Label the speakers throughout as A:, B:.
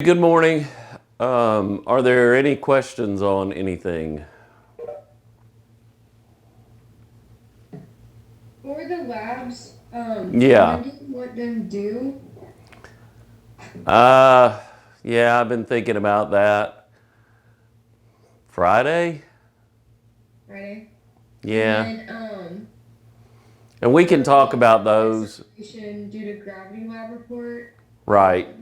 A: Good morning. Are there any questions on anything?
B: For the labs,
A: Yeah.
B: when do you want them due?
A: Uh, yeah, I've been thinking about that. Friday?
B: Friday? And
A: Yeah.
B: then
A: And we can
B: for
A: talk
B: the
A: about those.
B: dissertation due to gravity lab report,
A: Right.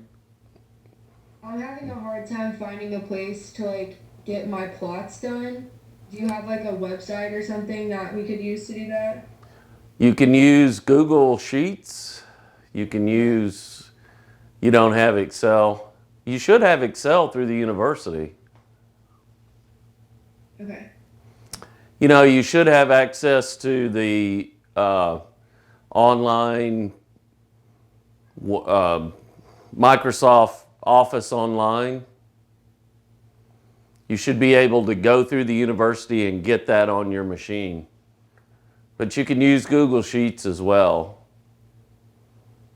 B: I'm having a hard time finding a place to get my plots done. Do you have like a website or something that we could use to do that?
A: You can use Google Sheets. You can
B: Okay.
A: use, you don't have Excel. You should have Excel through the university.
B: Okay.
A: You know, you should have access to the online uh, Microsoft Office Online. You should be able to go through the university and get that on your machine. But you can use Google Sheets as well.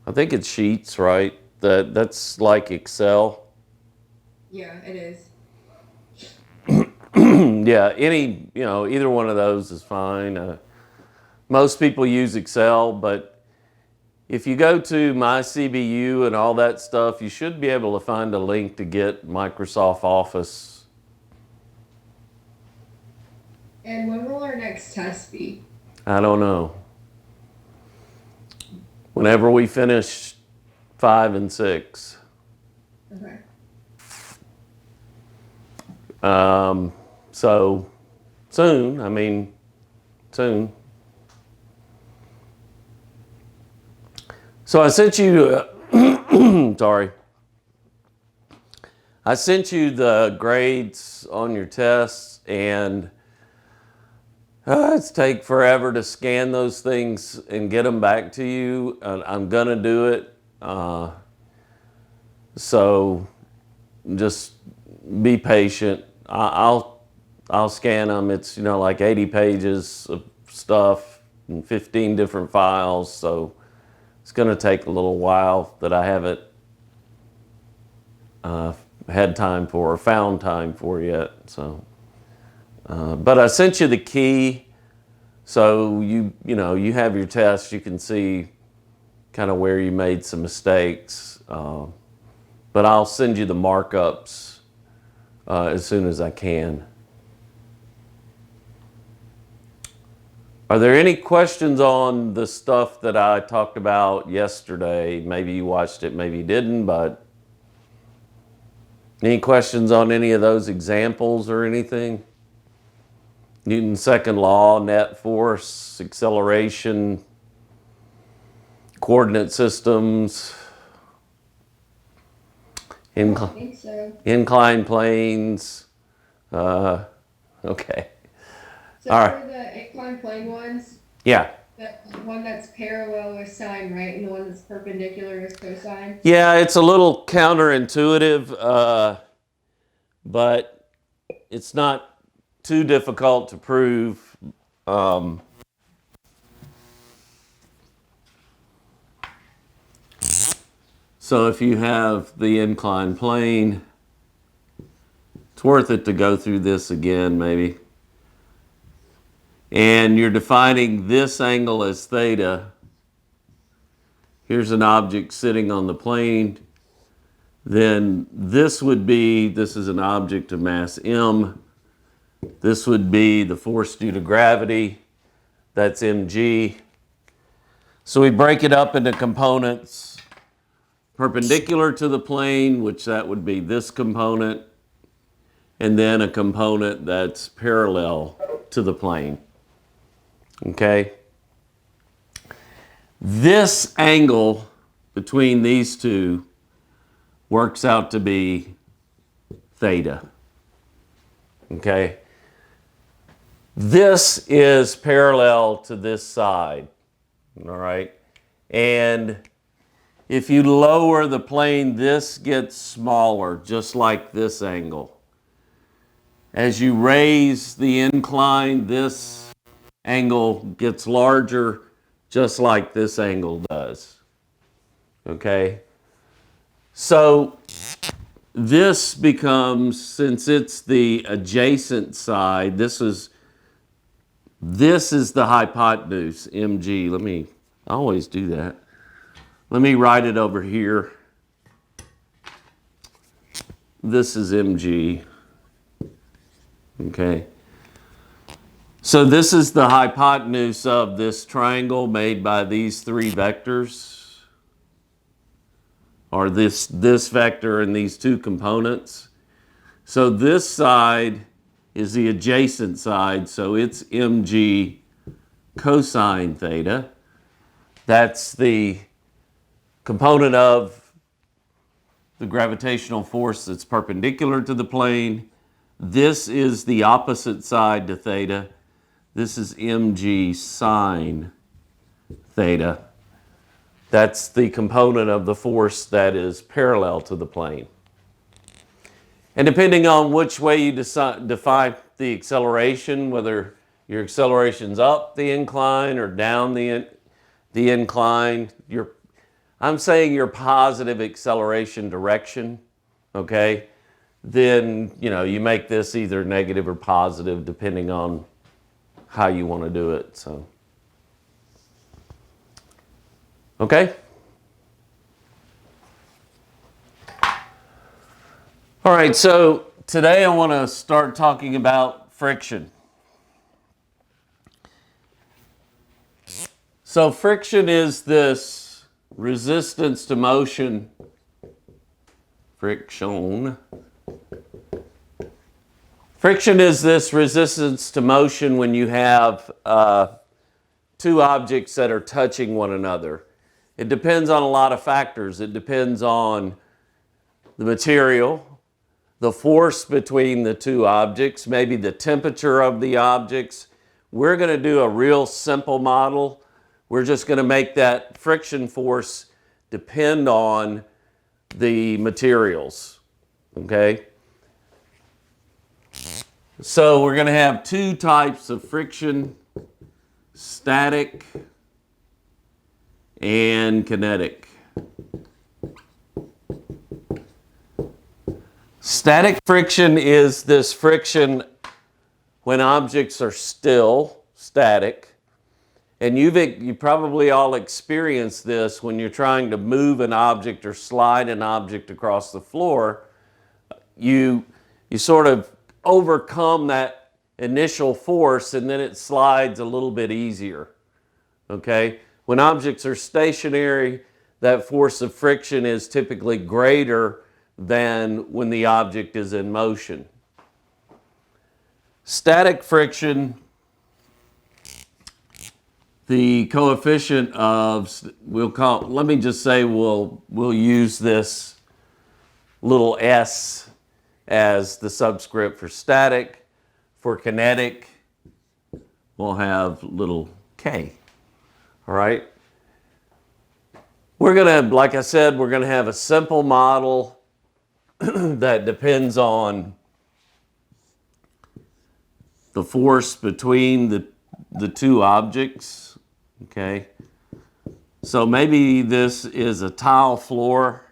A: I think it's Sheets, right? That's like Excel.
B: Yeah, it is.
A: Yeah, either one of those is fine. Most people use Excel, but if you go to My CBU and all that stuff, you should be able to find a link to get Microsoft Office.
B: And when will our next test be?
A: I don't know. Whenever we finish 5 and 6.
B: Okay.
A: So soon, soon. So I sent you, sorry. I sent you the grades on your tests, and it's take forever to scan those things and get them back to you. I'm gonna do it. So just be patient. I'll scan them. It's like 80 pages of stuff and 15 different files. So it's going to take a little while that I haven't had time for or found time for yet. So, but I sent you the key, so you have your test. You can see kind of where you made some mistakes. But I'll send you the markups as soon as I can. Are there any questions on the stuff that I talked about yesterday? Maybe you watched it, maybe you didn't, but any questions on any of those examples or anything? Newton's second law, net force, acceleration, coordinate systems,
B: I don't think so.
A: inclined planes. Okay.
B: So
A: All right.
B: for the inclined plane ones,
A: Yeah.
B: the one that's parallel is sine, right? And the one that's perpendicular is cosine.
A: Yeah, it's a little counterintuitive, but it's not too difficult to prove. Um, so if you have the inclined plane, it's worth it to go through this again, maybe. And you're defining this angle as theta. Here's an object sitting on the plane. Then this is an object of mass m. This would be the force due to gravity. That's mg. So we break it up into components perpendicular to the plane, which that would be this component, and then a component that's parallel to the plane. Okay? This angle between these two works out to be theta. Okay? This is parallel to this side. All right? And if you lower the plane, this gets smaller, just like this angle. As you raise the incline, this angle gets larger, just like this angle does. Okay? So this becomes, since it's the adjacent side, this is the hypotenuse, mg. I always do that. Let me write it over here. This is mg. Okay. So this is the hypotenuse of this triangle made by these three vectors, or this vector and these two components. So this side is the adjacent side, so it's mg cosine theta. That's the component of the gravitational force that's perpendicular to the plane. This is the opposite side to theta. This is mg sine theta. That's the component of the force that is parallel to the plane. And depending on which way you define the acceleration, whether your acceleration's up the incline or down the incline, I'm saying your positive acceleration direction, okay? Then, you make this either negative or positive depending on how you want to do it. So, okay? All right, so today I want to start talking about friction. So friction is this resistance to motion. Friction is this resistance to motion when you have two objects that are touching one another. It depends on a lot of factors. It depends on the material, the force between the two objects, maybe the temperature of the objects. We're going to do a real simple model. We're just going to make that friction force depend on the materials, okay? So we're going to have two types of friction, static and kinetic. Static friction is this friction when objects are still, static. And you probably all experienced this when you're trying to move an object or slide an object across the floor. You sort of overcome that initial force and then it slides a little bit easier. Okay? When objects are stationary, that force of friction is typically greater than when the object is in motion. Static friction, the coefficient of, let me just say we'll use this little s as the subscript for static. For kinetic, we'll have little k. All right? We're going to, like I said, we're going to have a simple model that depends on the force between the two objects, okay? So maybe this is a tile floor.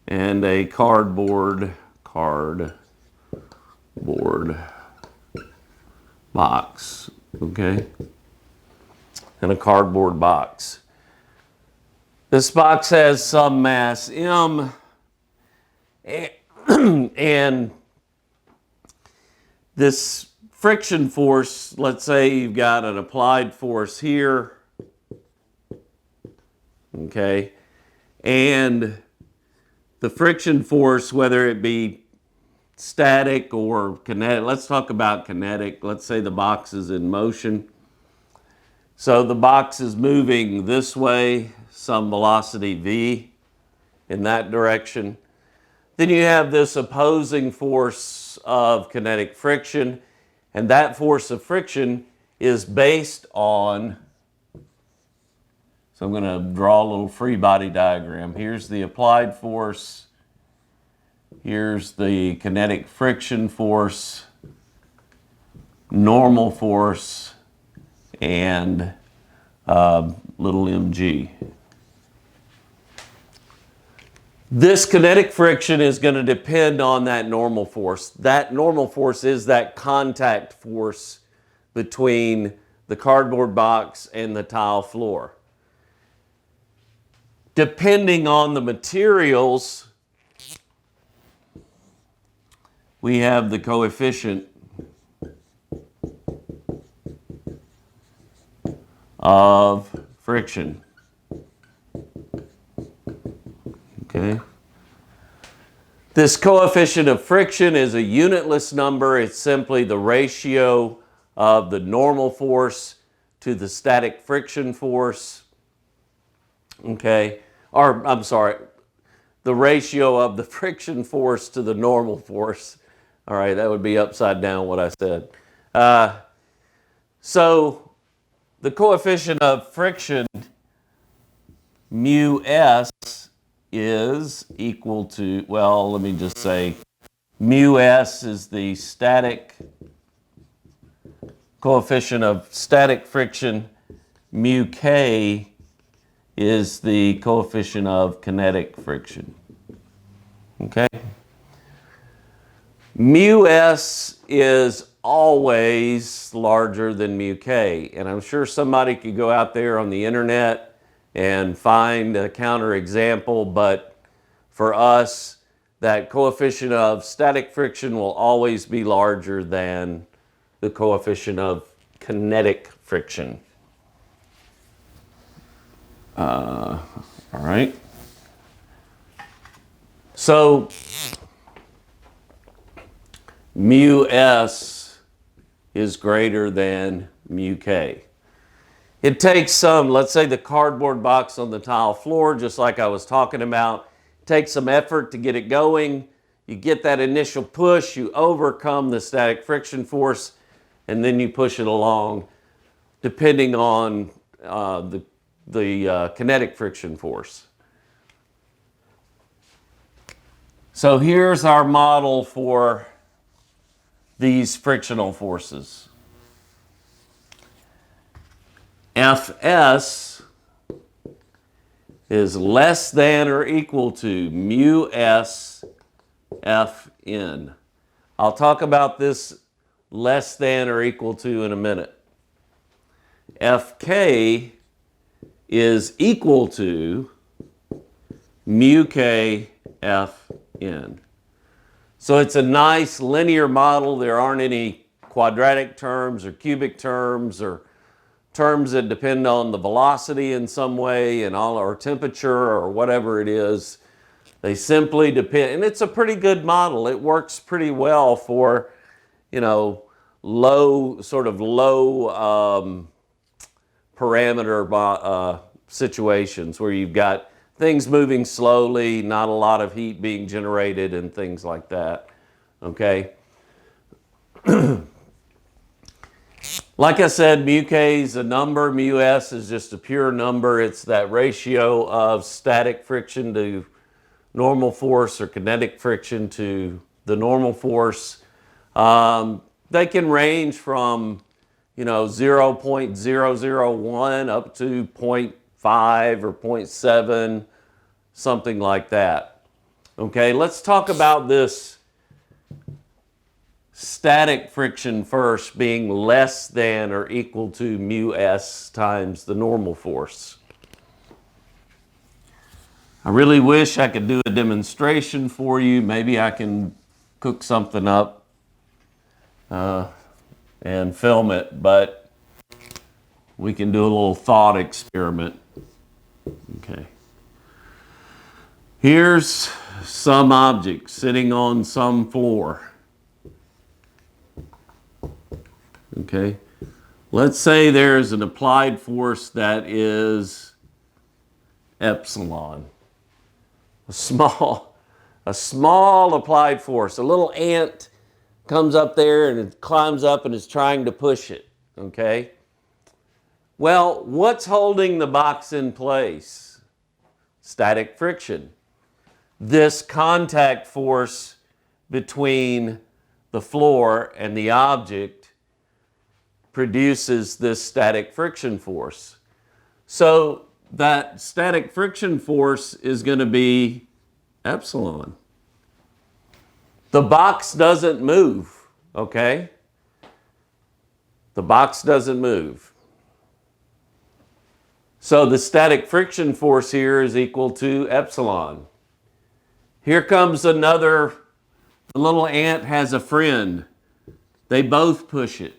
A: And a cardboard box, okay? And a cardboard box. This box has some mass m, and this friction force, let's say you've got an applied force here, okay, and the friction force, whether it be static or kinetic, let's talk about kinetic. Let's say the box is in motion. So the box is moving this way, some velocity v in that direction. Then you have this opposing force of kinetic friction, and that force of friction is based on, so I'm going to draw a little free body diagram. Here's the applied force. Here's the kinetic friction force, normal force, and little mg. This kinetic friction is going to depend on that normal force. That normal force is that contact force between the cardboard box and the tile floor. Depending on the materials, we have the coefficient of friction. Okay. This coefficient of friction is a unitless number. It's simply the ratio of the normal force to the static friction force. Okay. Or, I'm sorry, the ratio of the friction force to the normal force. All right, that would be upside down what I said. So the coefficient of friction, mu s, is equal to, well, let me just say, mu s is the static coefficient of static friction, mu k is the coefficient of kinetic friction. Okay? Mu s is always larger than mu k, and I'm sure somebody could go out there on the internet and find a counterexample, but for us, that coefficient of static friction will always be larger than the coefficient of kinetic friction. All right. So mu s is greater than mu k. It takes some, let's say the cardboard box on the tile floor, just like I was talking about, takes some effort to get it going. You get that initial push, you overcome the static friction force, and then you push it along, depending on the kinetic friction force. So here's our model for these frictional forces. Fs is less than or equal to mu s Fn. I'll talk about this less than or equal to in a minute. Fk is equal to mu k Fn. So it's a nice linear model. There aren't any quadratic terms or cubic terms or terms that depend on the velocity in some way and all, or temperature or whatever it is. They simply depend, and it's a pretty good model. It works pretty well for, you know, low parameter situations where you've got things moving slowly, not a lot of heat being generated and things like that. Okay. Like I said, mu k is a number, mu s is just a pure number. It's that ratio of static friction to normal force or kinetic friction to the normal force. They can range from, you know, 0.001 up to 0.5 or 0.7, something like that. Okay, let's talk about this static friction first being less than or equal to mu s times the normal force. I really wish I could do a demonstration for you. Maybe I can cook something up and film it, but we can do a little thought experiment. Okay. Here's some object sitting on some floor. Okay. Let's say there's an applied force that is epsilon. A small applied force. A little ant comes up there and it climbs up and is trying to push it. Okay. Well, what's holding the box in place? Static friction. This contact force between the floor and the object produces this static friction force. So that static friction force is going to be epsilon. The box doesn't move, okay? The box doesn't move. So the static friction force here is equal to epsilon. Here comes another, the little ant has a friend. They both push it.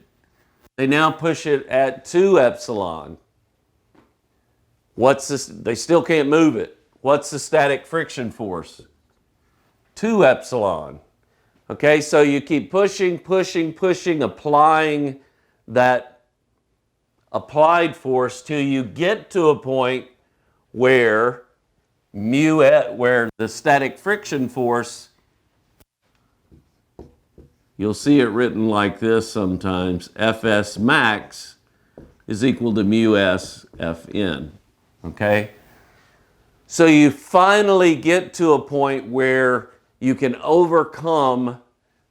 A: They now push it at 2 epsilon. What's this? They still can't move it. What's the static friction force? 2 epsilon. Okay, so you keep pushing, pushing, pushing, applying that applied force till you get to a point where where the static friction force, you'll see it written like this sometimes, Fs max is equal to mu s Fn, okay? So you finally get to a point where you can overcome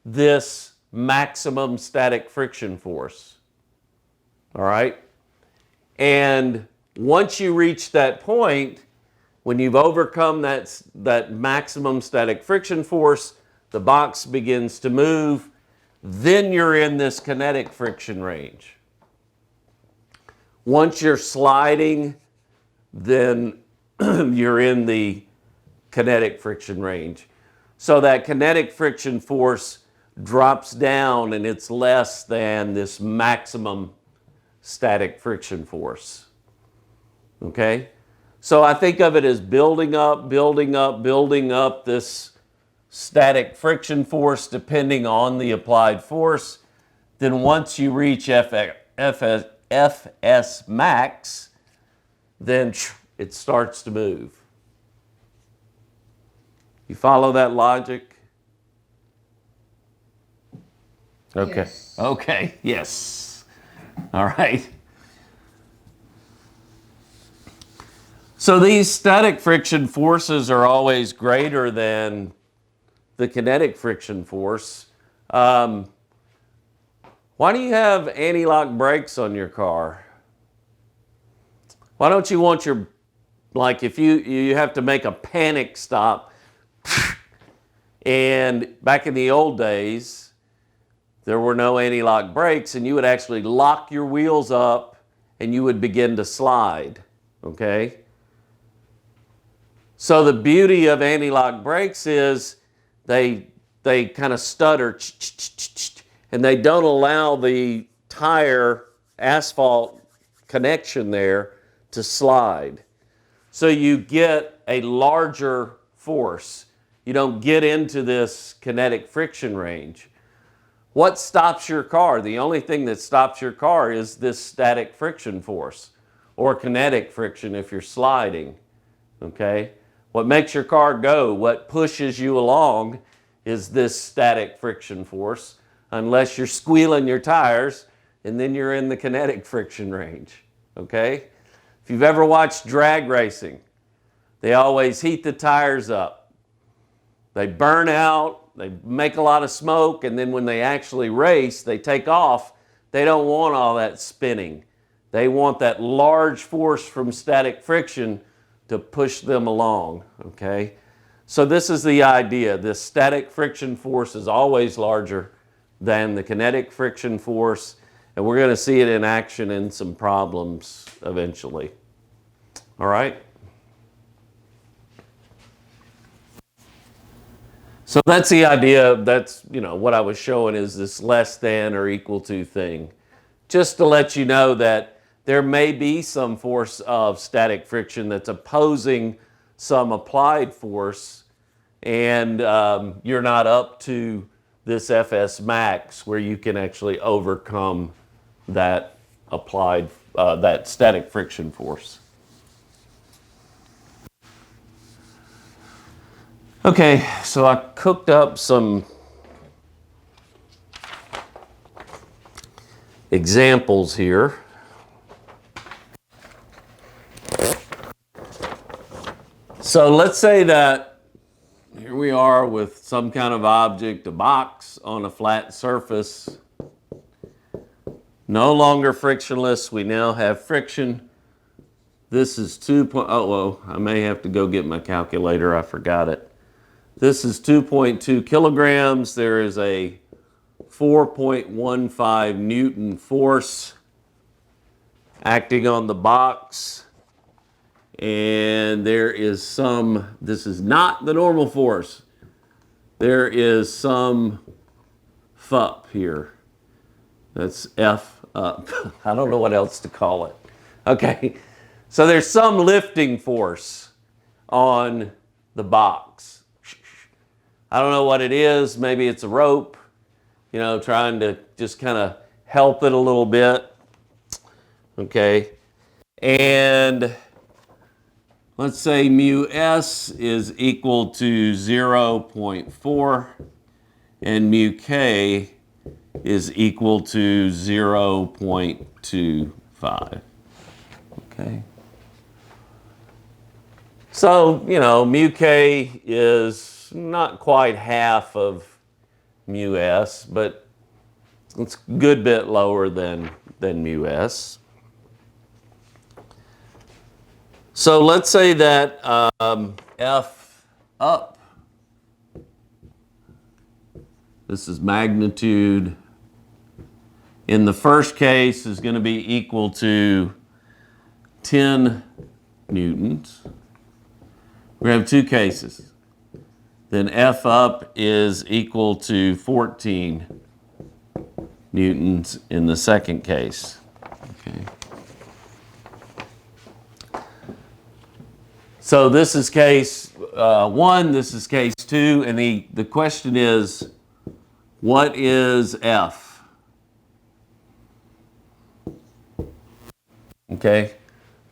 A: this maximum static friction force, all right? And once you reach that point, when you've overcome that maximum static friction force, the box begins to move, then you're in this kinetic friction range. Once you're sliding, then you're in the kinetic friction range. So that kinetic friction force drops down and it's less than this maximum static friction force. Okay? So I think of it as building up, building up, building up this static friction force depending on the applied force. Then once you reach Fs max, then it starts to move. You follow that logic? Okay.
B: Yes.
A: Okay, yes. All right. So these static friction forces are always greater than the kinetic friction force. Why do you have anti-lock brakes on your car? Why don't you want your, like if you have to make a panic stop, and back in the old days, there were no anti-lock brakes, and you would actually lock your wheels up and you would begin to slide, okay? So the beauty of anti-lock brakes is they kind of stutter and they don't allow the tire asphalt connection there to slide. So you get a larger force. You don't get into this kinetic friction range. What stops your car? The only thing that stops your car is this static friction force, or kinetic friction if you're sliding, okay? What makes your car go, what pushes you along, is this static friction force, unless you're squealing your tires, and then you're in the kinetic friction range, okay? If you've ever watched drag racing, they always heat the tires up. They burn out, they make a lot of smoke, and then when they actually race, they take off. They don't want all that spinning. They want that large force from static friction to push them along, okay? So this is the idea. This static friction force is always larger than the kinetic friction force, and we're going to see it in action in some problems eventually. All right? So that's the idea. That's, what I was showing is this less than or equal to thing. Just to let you know that there may be some force of static friction that's opposing some applied force, and you're not up to this Fs max where you can actually overcome that applied, that static friction force. Okay, so I cooked up some examples here. So let's say that here we are with some kind of object, a box on a flat surface. No longer frictionless, we now have friction. This is I may have to go get my calculator, I forgot it. This is 2.2 kilograms. There is a 4.15 Newton force acting on the box. And there is some, this is not the normal force. There is some FUP here. That's F up. I don't know what else to call it. Okay, so there's some lifting force on the box. I don't know what it is. Maybe it's a rope, trying to just kind of help it a little bit. Okay, and let's say mu S is equal to 0.4 and mu K is equal to 0.25. Okay. So, mu K is not quite half of mu S, but it's a good bit lower than mu S. So let's say that F up, this is magnitude, in the first case is going to be equal to 10 newtons. We have two cases. Then F up is equal to 14 newtons in the second case. Okay. So this is case 1, this is case 2, and the question is, what is F? Okay,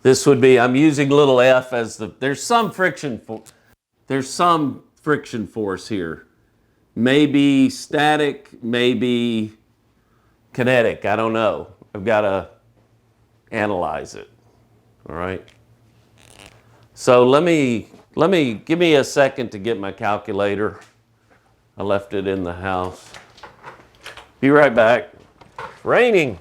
A: this would be, I'm using little f as there's some friction force here. Maybe static, maybe kinetic, I don't know. I've got to analyze it, all right? So give me a second to get my calculator. I left it in the house. Be right back. It's raining.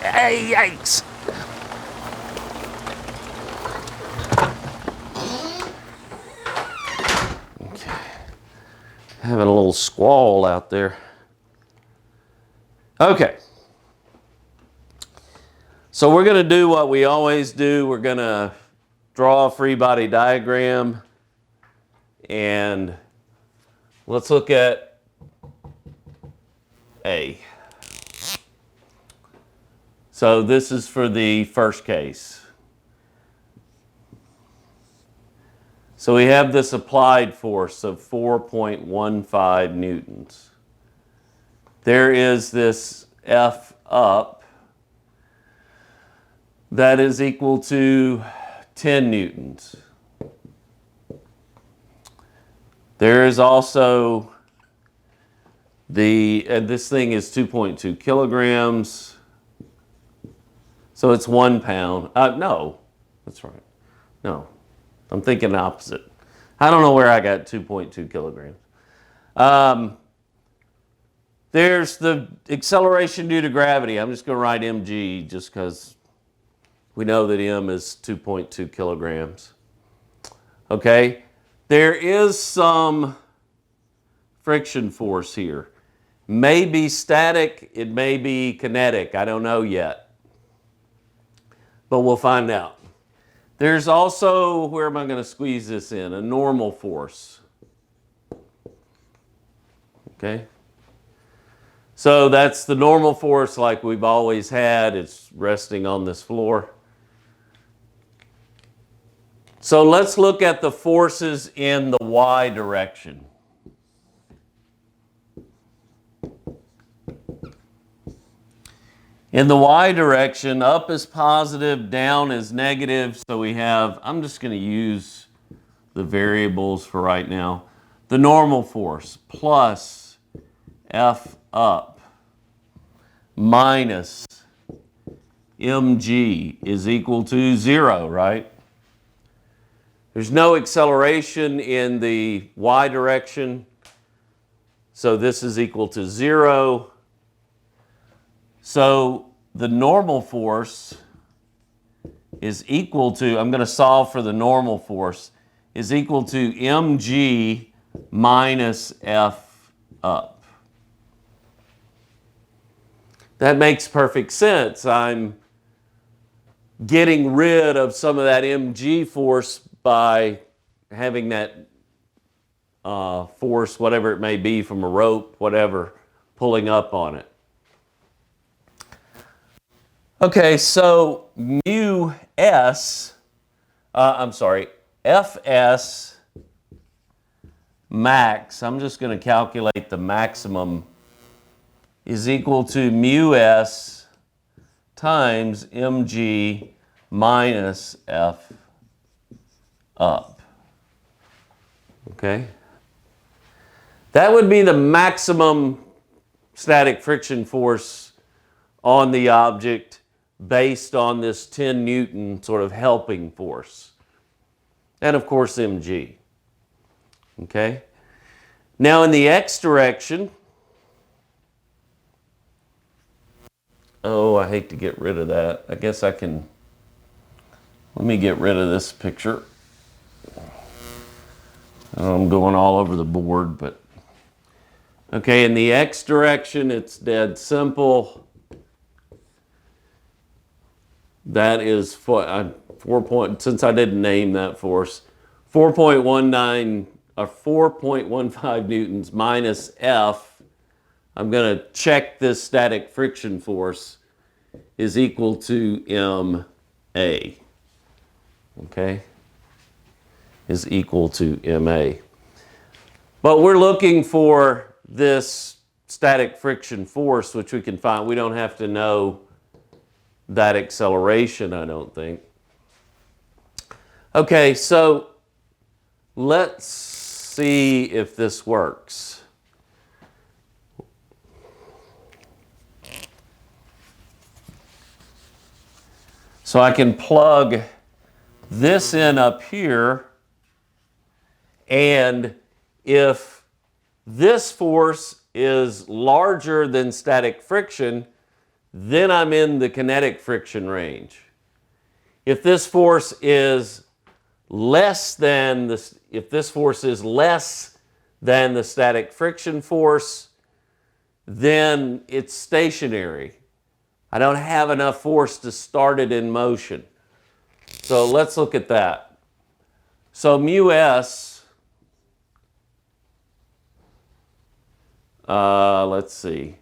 A: Hey, yikes. Having a little squall out there. Okay. So we're going to do what we always do. We're going to draw a free body diagram. And let's look at A. So this is for the first case. So we have this applied force of 4.15 newtons. There is this F up that is equal to 10 newtons. There is also and this thing is 2.2 kilograms. So it's 1 pound. No, that's right. No. I'm thinking opposite. I don't know where I got 2.2 kilograms. There's the acceleration due to gravity. I'm just going to write mg just because we know that m is 2.2 kilograms. Okay? There is some friction force here. May be static, it may be kinetic. I don't know yet. But we'll find out. There's also, where am I going to squeeze this in? A normal force. Okay? So that's the normal force like we've always had. It's resting on this floor. So let's look at the forces in the y direction. In the y direction, up is positive, down is negative. So we have, I'm just going to use the variables for right now. The normal force plus F up minus mg is equal to 0, right? There's no acceleration in the y direction, so this is equal to 0. So the normal force is equal to, I'm going to solve for the normal force, is equal to mg minus F up. That makes perfect sense. I'm getting rid of some of that mg force by having that force, whatever it may be, from a rope, whatever, pulling up on it. Okay, so mu s, Fs max, I'm just going to calculate the maximum, is equal to mu s times mg minus F up. Okay? That would be the maximum static friction force on the object based on this 10 Newton sort of helping force. And of course mg. Okay? Now in the x direction, oh, I hate to get rid of that. I guess I can, let me get rid of this picture. I'm going all over the board, but okay, in the x direction, it's dead simple. That is 4 point, since I didn't name that force, 4.19 or 4.15 newtons minus F. I'm going to check this static friction force is equal to ma. Okay? Is equal to ma. But we're looking for this static friction force, which we can find. We don't have to know that acceleration, I don't think. Okay, so let's see if this works. So I can plug this in up here, and if this force is larger than static friction, then I'm in the kinetic friction range. If this force is less than the static friction force, then it's stationary. I don't have enough force to start it in motion. So let's look at that. So mu s, let's see.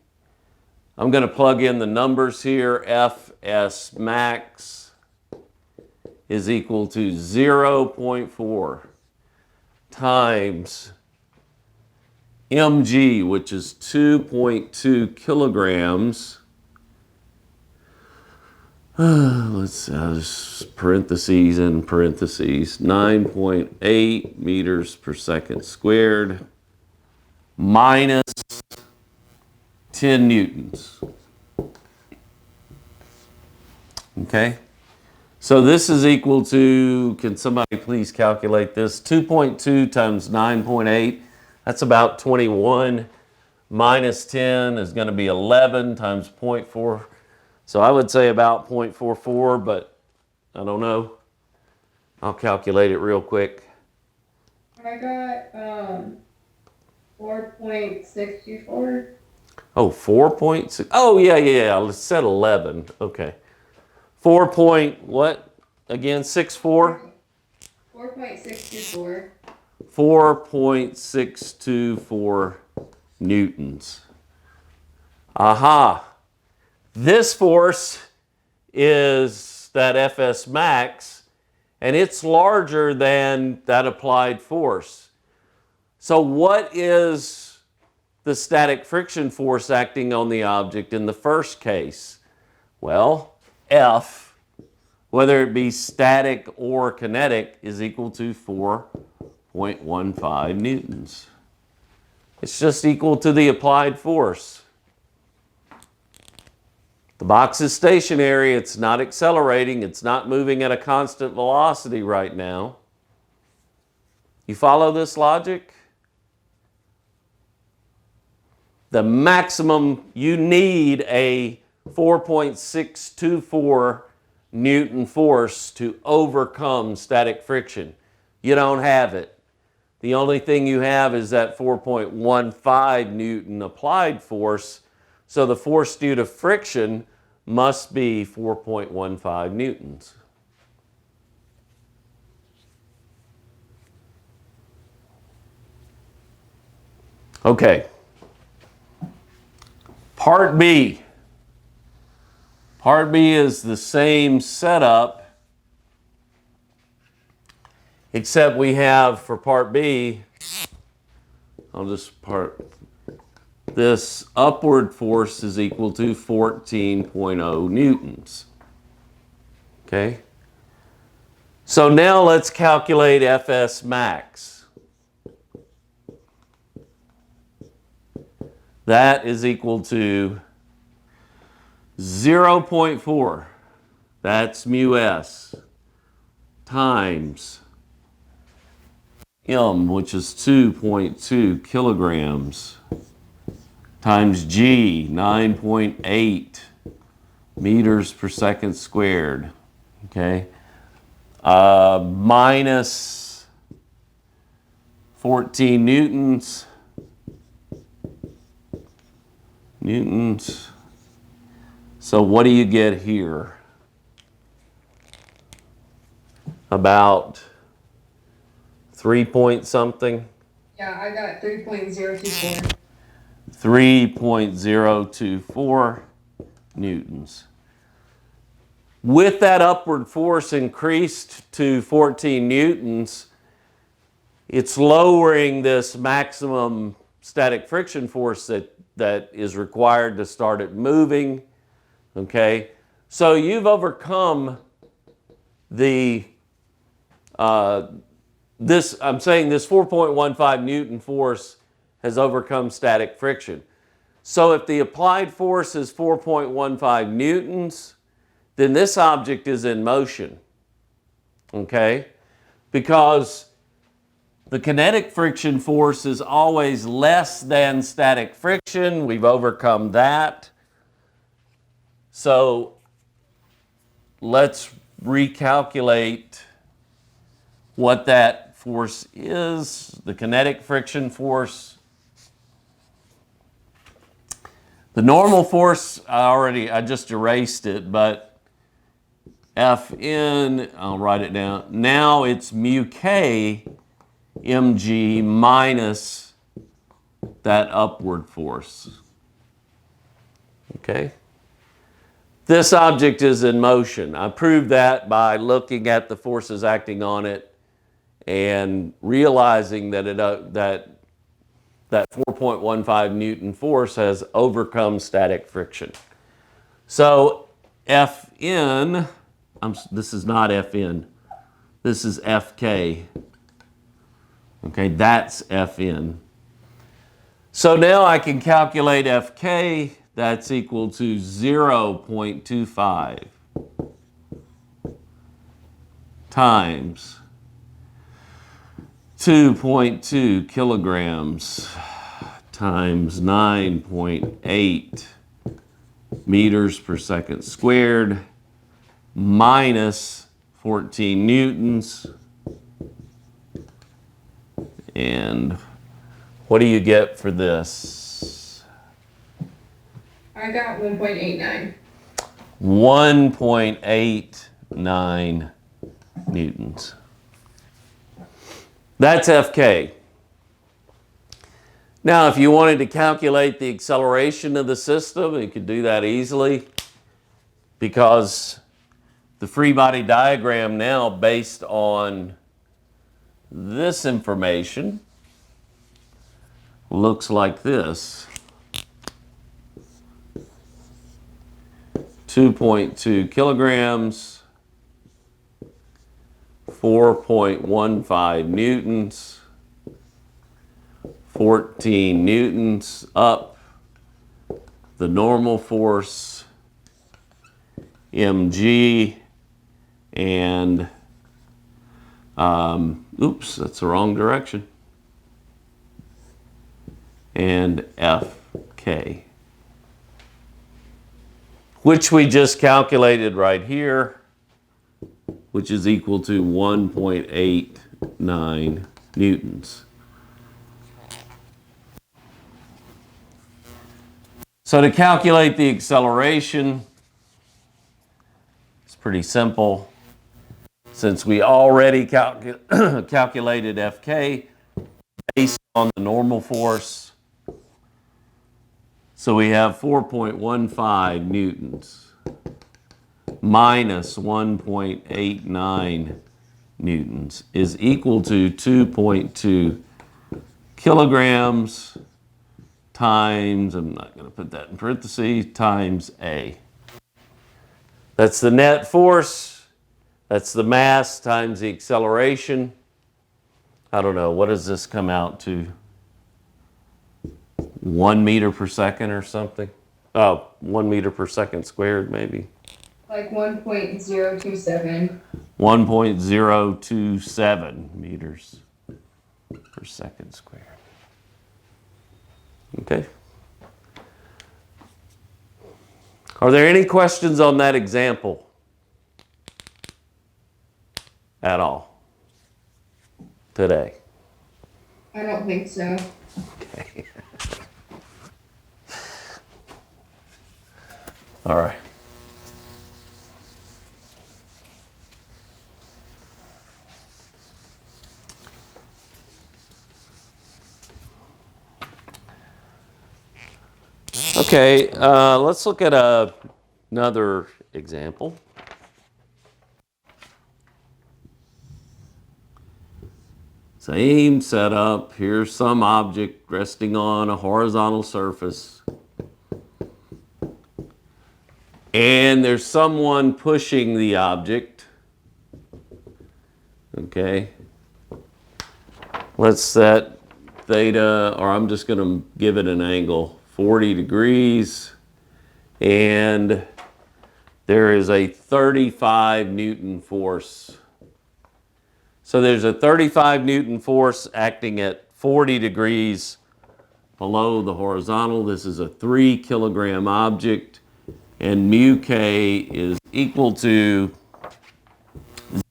A: I'm going to plug in the numbers here. Fs max is equal to 0.4 times mg, which is 2.2 kilograms. Let's just parentheses in parentheses. 9.8 meters per second squared minus 10 newtons. Okay? So this is equal to, can somebody please calculate this? 2.2 times 9.8, that's about 21. Minus 10 is going to be 11 times 0.4. So I would say about 0.44, but I don't know. I'll calculate it real quick.
B: I got 4.624.
A: Oh, 4.6. Oh, yeah. Let's set 11. Okay. 4 point what? Again, 64?
B: 4.624.
A: 4.624 newtons. Aha. This force is that Fs max, and it's larger than that applied force. So what is the static friction force acting on the object in the first case? Well, F, whether it be static or kinetic, is equal to 4.15 newtons. It's just equal to the applied force. The box is stationary, it's not accelerating, it's not moving at a constant velocity right now. You follow this logic? The maximum, you need a 4.624 Newton force to overcome static friction. You don't have it. The only thing you have is that 4.15 Newton applied force, so the force due to friction must be 4.15 newtons. Okay. Part B. Part B is the same setup, except we have for Part B, this upward force is equal to 14.0 newtons. Okay? So now let's calculate Fs max. That is equal to 0.4, that's mu s, times m, which is 2.2 kilograms, times g, 9.8 meters per second squared, okay? Minus 14 newtons. So what do you get here? About 3 point something?
B: Yeah, I got 3.024.
A: 3.024 newtons. With that upward force increased to 14 newtons, it's lowering this maximum static friction force that is required to start it moving. Okay, so you've overcome the, I'm saying this 4.15 Newton force has overcome static friction. So if the applied force is 4.15 newtons, then this object is in motion, okay? Because the kinetic friction force is always less than static friction. We've overcome that. So let's recalculate what that force is. The kinetic friction force. The normal force, I just erased it, but Fn, I'll write it down. Now it's mu k mg minus that upward force. Okay? This object is in motion. I proved that by looking at the forces acting on it and realizing that that 4.15 Newton force has overcome static friction. So Fn, this is not Fn, this is Fk. Okay, that's Fn. So now I can calculate Fk. That's equal to 0.25 times 2.2 kilograms times 9.8 meters per second squared minus 14 newtons. And what do you get for this?
B: I got 1.89.
A: 1.89 newtons. That's Fk. Now, if you wanted to calculate the acceleration of the system, you could do that easily because the free body diagram now, based on this information, looks like this. 2.2 kilograms, 4.15 newtons, 14 newtons up, the normal force, mg, and Oops, that's the wrong direction. And Fk, which we just calculated right here, which is equal to 1.89 newtons. So to calculate the acceleration, it's pretty simple. Since we already calculated Fk based on the normal force, so we have 4.15 newtons minus 1.89 newtons is equal to 2.2 kilograms times, I'm not going to put that in parentheses, times A. That's the net force. That's the mass times the acceleration. I don't know, what does this come out to? 1 meter per second or something? Oh, 1 meter per second squared, maybe.
B: Like 1.027.
A: 1.027 meters per second squared. Okay. Are there any questions on that example at all today?
B: I don't think so.
A: Okay. All right. Okay, let's look at another example. Same setup. Here's some object resting on a horizontal surface. And there's someone pushing the object. Okay. Let's set theta, or I'm just going to give it an angle, 40 degrees. And there is a 35 Newton force. So there's a 35 Newton force acting at 40 degrees below the horizontal. This is a 3 kilogram object, and mu k is equal to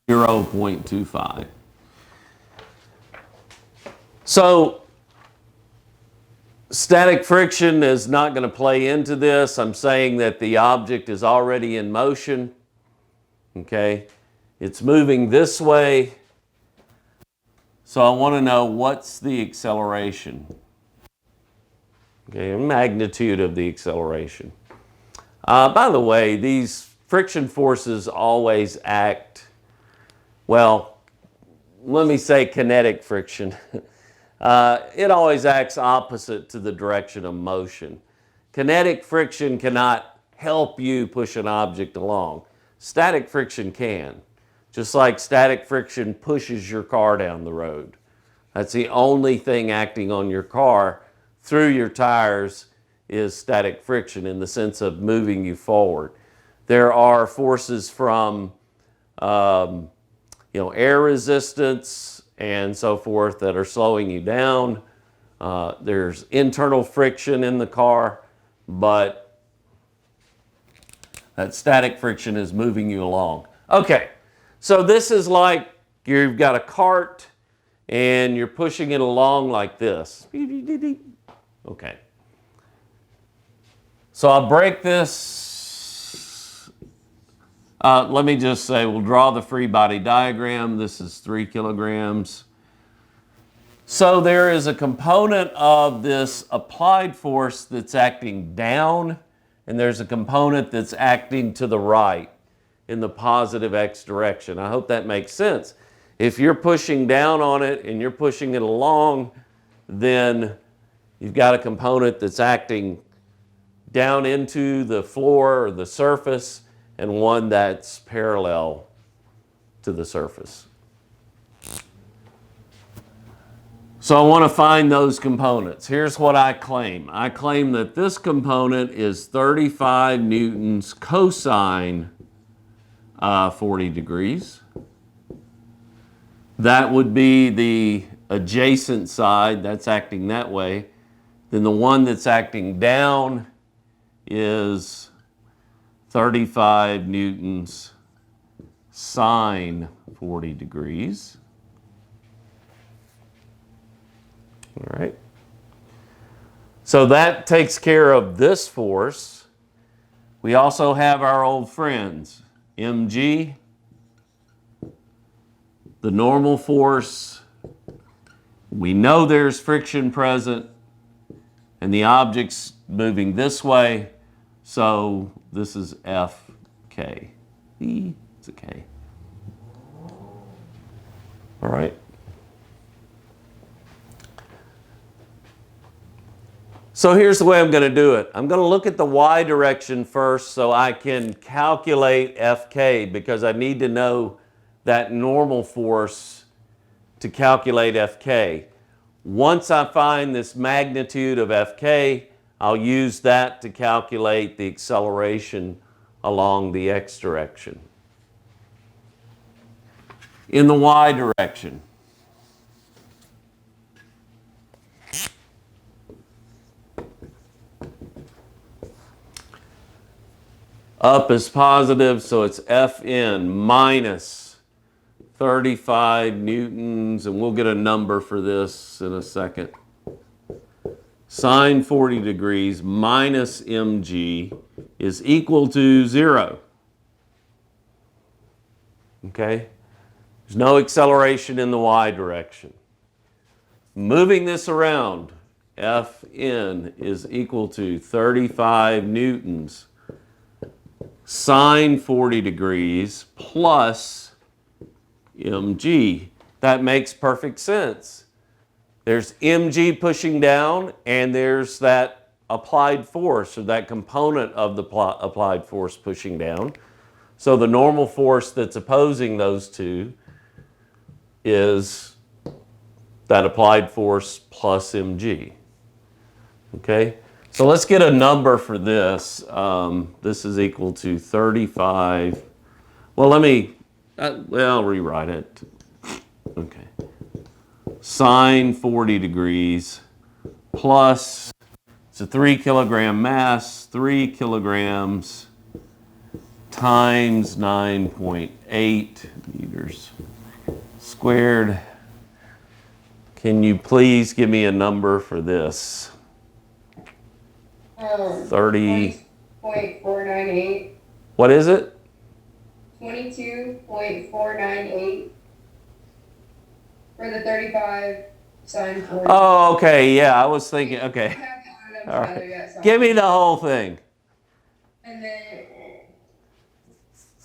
A: 0.25. So static friction is not going to play into this. I'm saying that the object is already in motion. Okay, it's moving this way. So I want to know what's the acceleration. Okay, magnitude of the acceleration. By the way, these friction forces always act, well, let me say kinetic friction. It always acts opposite to the direction of motion. Kinetic friction cannot help you push an object along. Static friction can. Just like static friction pushes your car down the road. That's the only thing acting on your car through your tires is static friction in the sense of moving you forward. There are forces from air resistance and so forth that are slowing you down. There's internal friction in the car, but that static friction is moving you along. Okay, so this is like you've got a cart and you're pushing it along like this. Okay. So I'll break this. Let me just say, we'll draw the free body diagram. This is 3 kilograms. So there is a component of this applied force that's acting down, and there's a component that's acting to the right in the positive x direction. I hope that makes sense. If you're pushing down on it and you're pushing it along, then you've got a component that's acting down into the floor or the surface, and one that's parallel to the surface. So I want to find those components. Here's what I claim. I claim that this component is 35 newtons cosine 40 degrees. that would be the adjacent side that's acting that way. Then the one that's acting down is 35 newtons sine 40 degrees. All right. So that takes care of this force. We also have our old friends, mg, the normal force. We know there's friction present, and the object's moving this way, so this is Fk. It's a K. All right. So here's the way I'm going to do it. I'm going to look at the y direction first so I can calculate Fk, because I need to know that normal force to calculate Fk. Once I find this magnitude of Fk, I'll use that to calculate the acceleration along the x direction. In the y direction, up is positive, so it's Fn minus 35 newtons, and we'll get a number for this in a second. Sine 40 degrees minus mg is equal to 0. Okay? There's no acceleration in the y direction. Moving this around, Fn is equal to 35 newtons sine 40 degrees plus mg. That makes perfect sense. There's mg pushing down, and there's that applied force, or that component of the applied force pushing down. So the normal force that's opposing those two is that applied force plus mg. Okay? So let's get a number for this. This is equal to 35. Well, I'll rewrite it. Okay. Sine 40 degrees plus, it's a 3 kilogram mass, 3 kilograms times 9.8 meters squared. Can you please give me a number for this? 30.
B: 20.498.
A: What is it?
B: 22.498 for the 35 sine 40.
A: Oh, okay. Yeah, I was thinking. Okay. All right. Give me the whole thing.
B: And then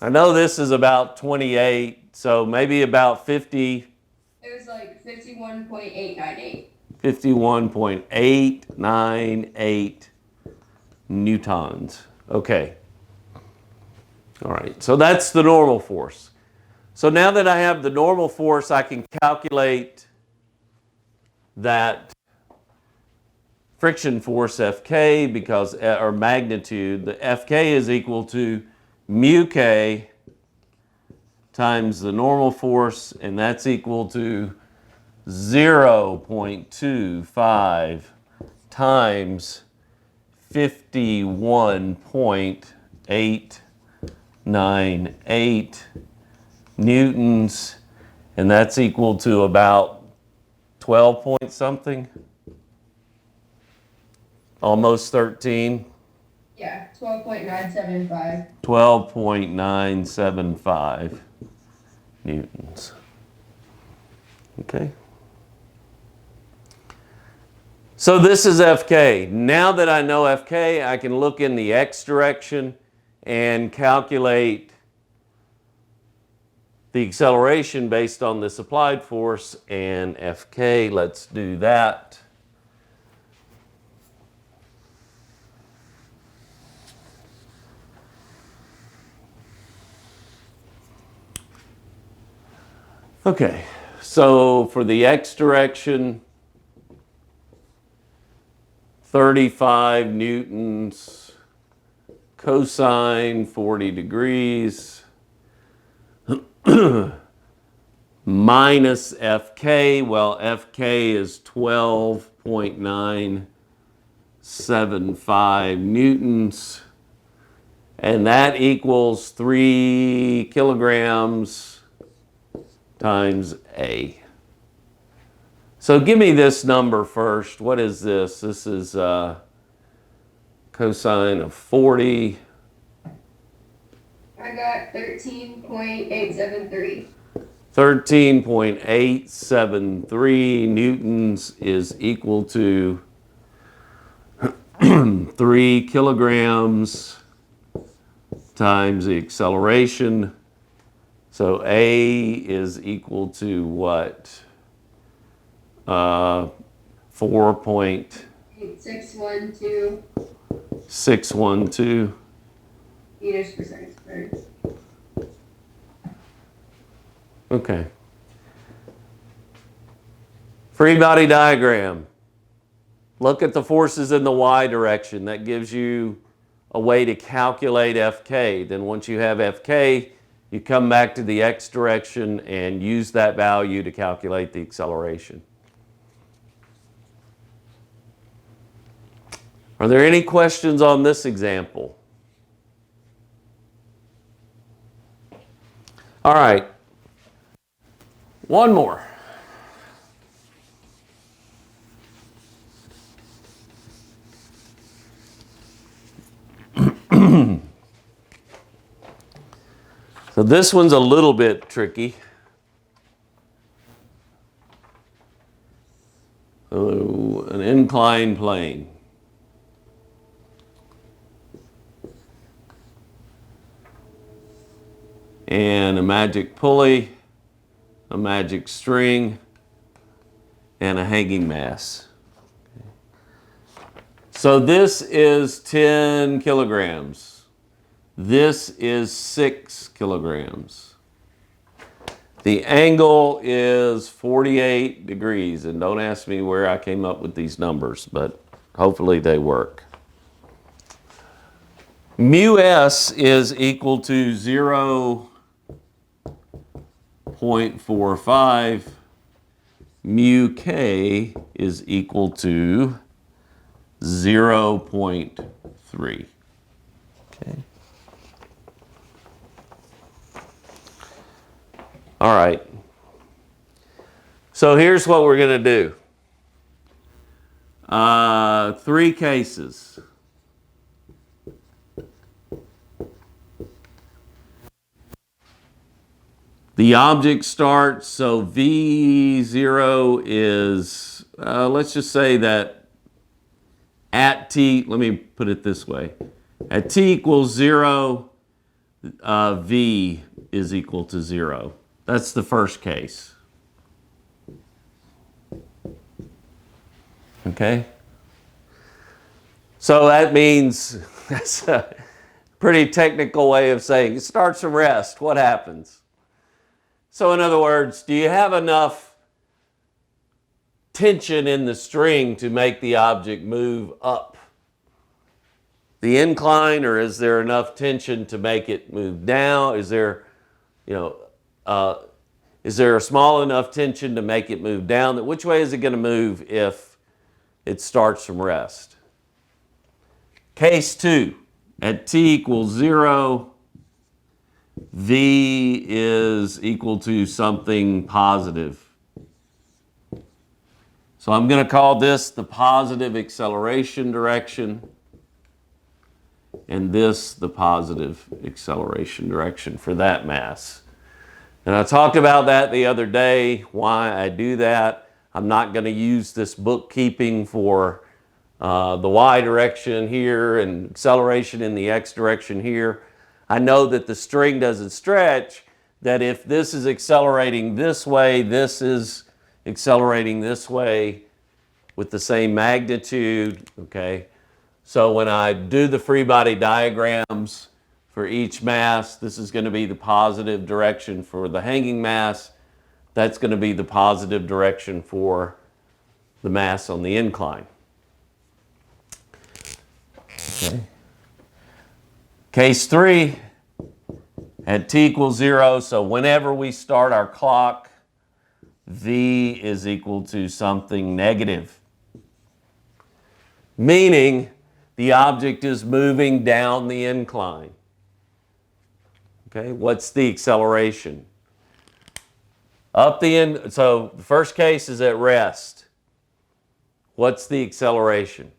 A: I know this is about 28, so maybe about 50.
B: it was like 51.898.
A: 51.898 newtons. Okay. All right. So that's the normal force. So now that I have the normal force, I can calculate that friction force Fk, because, or magnitude. The Fk is equal to mu k times the normal force, and that's equal to 0.25 times 51.898 newtons, and that's equal to about 12 point something, almost 13.
B: Yeah, 12.975.
A: 12.975 newtons. Okay. So this is Fk. Now that I know Fk, I can look in the x direction and calculate the acceleration based on this applied force and Fk. Let's do that. Okay, so for the x direction, 35 newtons cosine 40 degrees minus Fk. Well, Fk is 12.975 newtons. And that equals 3 kilograms times A. So give me this number first. What is this? This is cosine of 40.
B: I got 13.873.
A: 13.873 newtons is equal to 3 kilograms times the acceleration. So A is equal to what?
B: 612
A: 4.612
B: meters per second squared.
A: Okay. Free body diagram. Look at the forces in the y direction. That gives you a way to calculate Fk. Then once you have Fk, you come back to the x direction and use that value to calculate the acceleration. Are there any questions on this example? All right. One more. So this one's a little bit tricky. So an inclined plane. And a magic pulley, a magic string, and a hanging mass. So this is 10 kilograms. This is 6 kilograms. The angle is 48 degrees. And don't ask me where I came up with these numbers, but hopefully they work. Mu s is equal to 0.45. Mu k is equal to 0.3. Okay. All right. So here's what we're going to do. 3 cases. The object starts, so V0 is, let's just say that at t, let me put it this way. At t equals 0, V is equal to 0. That's the first case. Okay? So that means, that's a pretty technical way of saying it starts from rest. What happens? So in other words, do you have enough tension in the string to make the object move up the incline, or is there enough tension to make it move down? Is there, is there a small enough tension to make it move down? Which way is it going to move if it starts from rest? Case 2, at t equals 0, V is equal to something positive. So I'm going to call this the positive acceleration direction, and this the positive acceleration direction for that mass. And I talked about that the other day, why I do that. I'm not going to use this bookkeeping for the y direction here and acceleration in the x direction here. I know that the string doesn't stretch, that if this is accelerating this way, this is accelerating this way with the same magnitude, okay? So when I do the free body diagrams for each mass, this is going to be the positive direction for the hanging mass. That's going to be the positive direction for the mass on the incline. Okay. Case 3, at t equals 0, so whenever we start our clock, V is equal to something negative. Meaning the object is moving down the incline. Okay, what's the acceleration? Up the end, so the first case is at rest. What's the acceleration?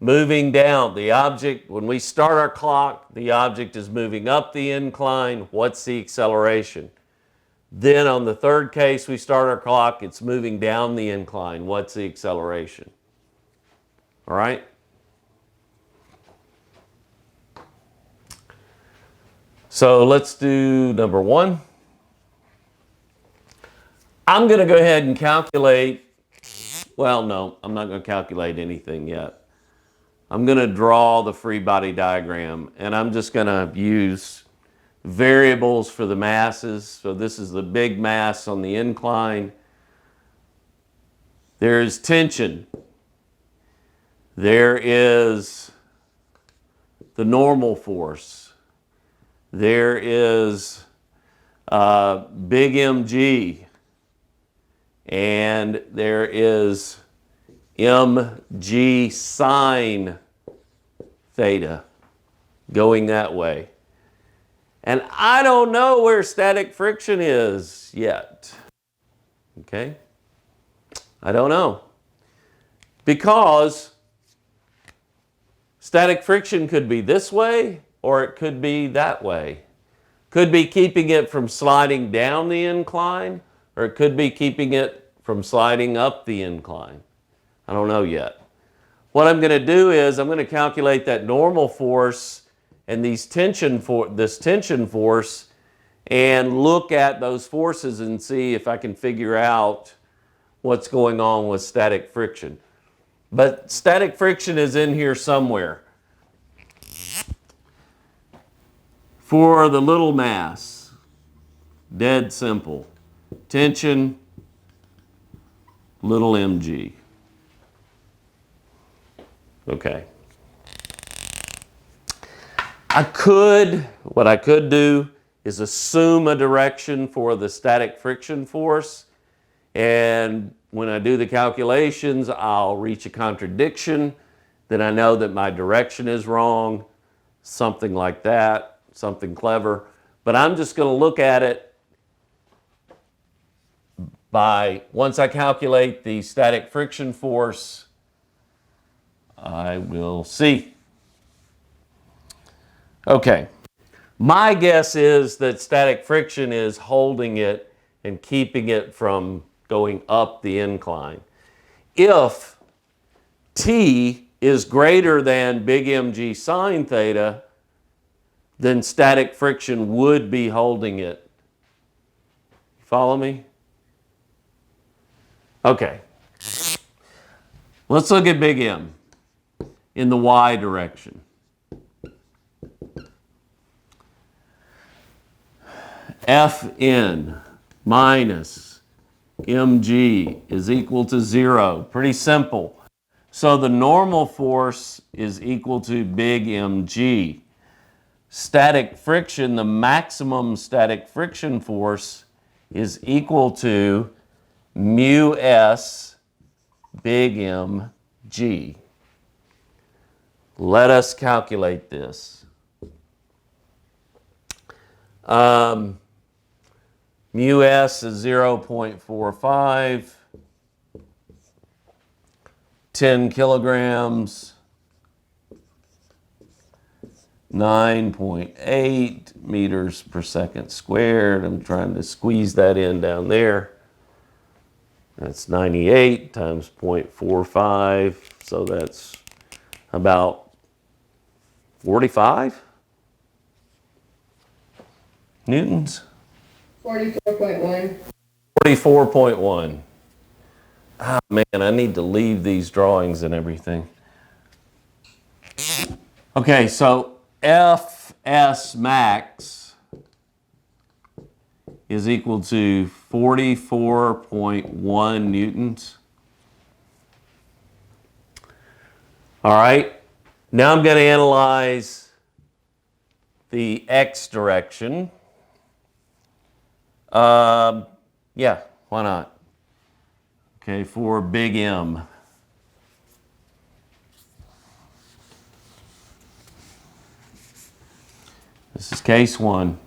A: Moving down, the object, when we start our clock, the object is moving up the incline. What's the acceleration? Then on the third case, we start our clock, it's moving down the incline. What's the acceleration? All right? So let's do number one. I'm going to go ahead and calculate, well, no, I'm not going to calculate anything yet. I'm going to draw the free body diagram, and I'm just going to use variables for the masses. So this is the big mass on the incline. There's tension. There is the normal force. There is big mg. And there is mg sine theta going that way. And I don't know where static friction is yet. Okay? I don't know. Because static friction could be this way or it could be that way. Could be keeping it from sliding down the incline, or it could be keeping it from sliding up the incline. I don't know yet. What I'm going to do is I'm going to calculate that normal force and this tension force and look at those forces and see if I can figure out what's going on with static friction. But static friction is in here somewhere. For the little mass, dead simple. Tension, little mg. Okay. What I could do is assume a direction for the static friction force, and when I do the calculations, I'll reach a contradiction. Then I know that my direction is wrong, something like that, something clever. But I'm just going to look at it once I calculate the static friction force, I will see. Okay. My guess is that static friction is holding it and keeping it from going up the incline. If T is greater than big mg sine theta, then static friction would be holding it. Follow me? Okay. Let's look at big M in the y direction. Fn minus mg is equal to 0. Pretty simple. So the normal force is equal to big mg. Static friction, the maximum static friction force, is equal to mu s big mg. Let us calculate this. Mu s is 0.45, 10 kilograms, 9.8 meters per second squared. I'm trying to squeeze that in down there. That's 98 times 0.45, so that's about 45 newtons.
B: 44.1.
A: 44.1. Ah, man, I need to leave these drawings and everything. Okay, so Fs max is equal to 44.1 newtons. All right, now I'm going to analyze the x direction. Yeah, Why not? Okay, for big M. This is case 1.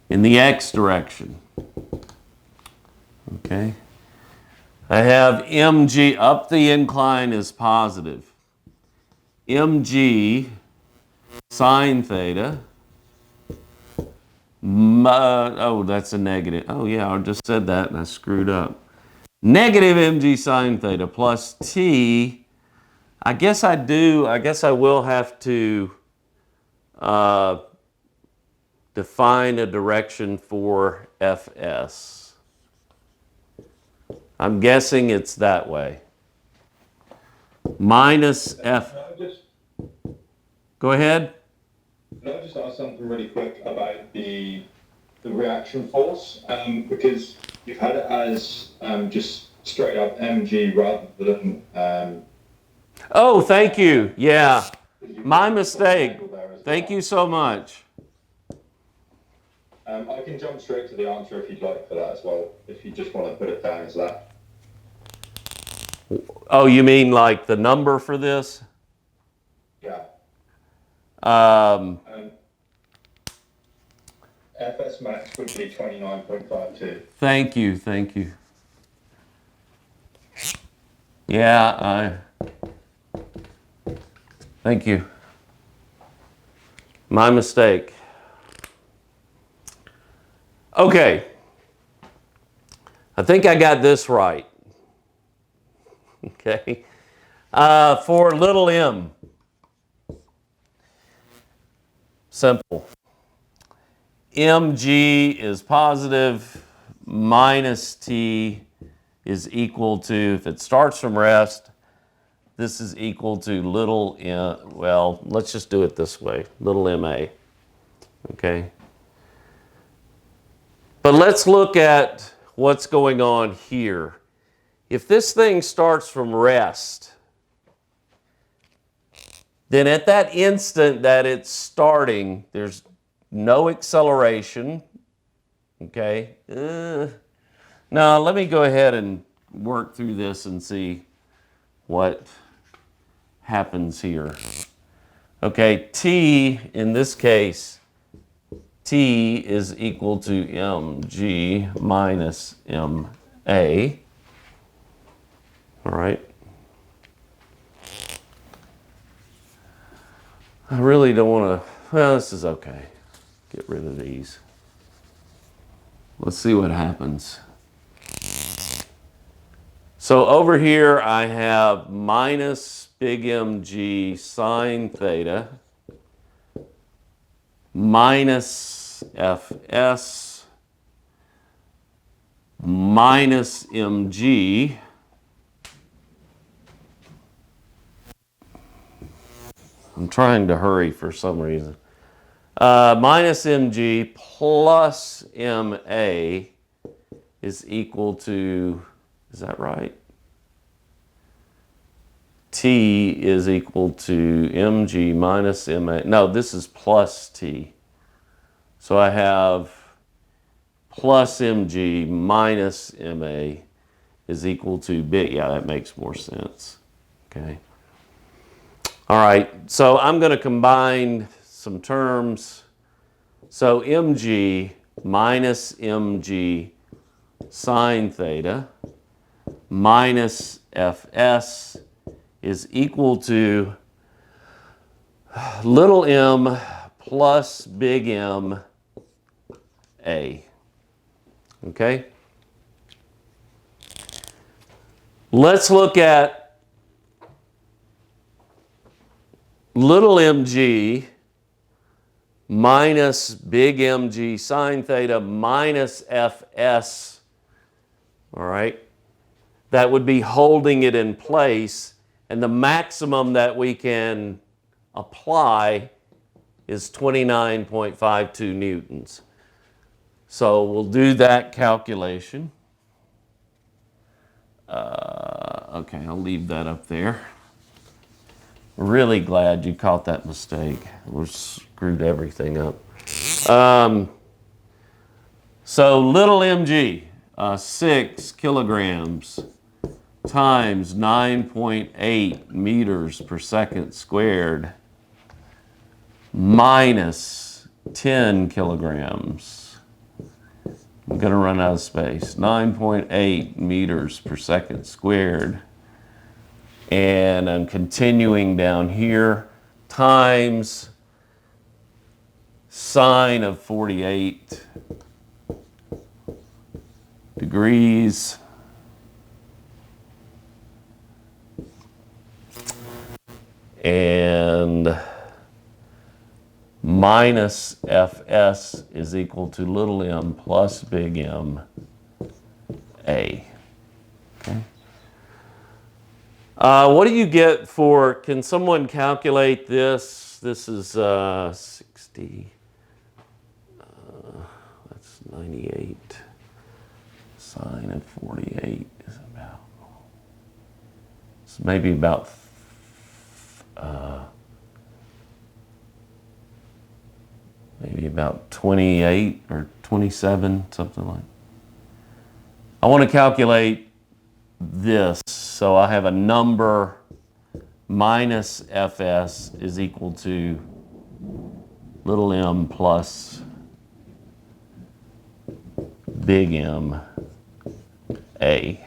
A: In the x direction. Okay. I have mg, up the incline is positive. Mg sine theta. Oh, that's a negative. Oh, yeah, I just said that and I screwed up. Negative mg sine theta plus t. I guess I will have to define a direction for Fs. I'm guessing it's that way. Minus F. Go ahead.
C: Can I just ask something really quick about the reaction force? Because you've had it as just straight up mg rather than.
A: Oh, thank you. Yeah, my mistake. Thank you so much.
C: I can jump straight to the answer if you'd like for that as well, if you just want to put it down as that.
A: Oh, you mean like the number for this?
C: Yeah.
A: Um,
C: Fs max would be 29.52.
A: Thank you, thank you. Yeah, thank you. My mistake. Okay. I think I got this right. Okay. For little m. Simple. Mg is positive, minus t is equal to, if it starts from rest, this is equal to little m, well, let's just do it this way, little ma, okay? But let's look at what's going on here. If this thing starts from rest, then at that instant that it's starting, there's no acceleration, okay? Now, let me go ahead and work through this and see what happens here. Okay, t, in this case, t is equal to mg minus ma. All right. I really don't want to, well, this is okay. Get rid of these. Let's see what happens. So over here I have minus big MG sine theta minus Fs minus Mg I'm trying to hurry for some reason. Minus Mg plus Ma is equal to, is that right? T is equal to Mg minus Ma. No, this is plus T. So I have plus Mg minus Ma is equal to big. Yeah, that makes more sense. Okay. All right, so I'm going to combine some terms. So Mg minus Mg sine theta minus Fs is equal to little m plus big M A. Okay? Let's look at little mg minus big Mg sine theta minus Fs, all right? That would be holding it in place, and the maximum that we can apply is 29.52 newtons. So we'll do that calculation. Okay, I'll leave that up there. Really glad you caught that mistake. We screwed everything up. So little mg, 6 kilograms times 9.8 meters per second squared minus 10 kilograms. I'm going to run out of space. 9.8 meters per second squared. And I'm continuing down here, times sine of 48 degrees and minus Fs is equal to little m plus big M A. Okay. What do you get for, can someone calculate this? This is 60, that's 98. Sine of 48 is about, it's maybe about maybe about 28 or 27, something like that. I want to calculate this, so I have a number minus Fs is equal to little m plus big M A.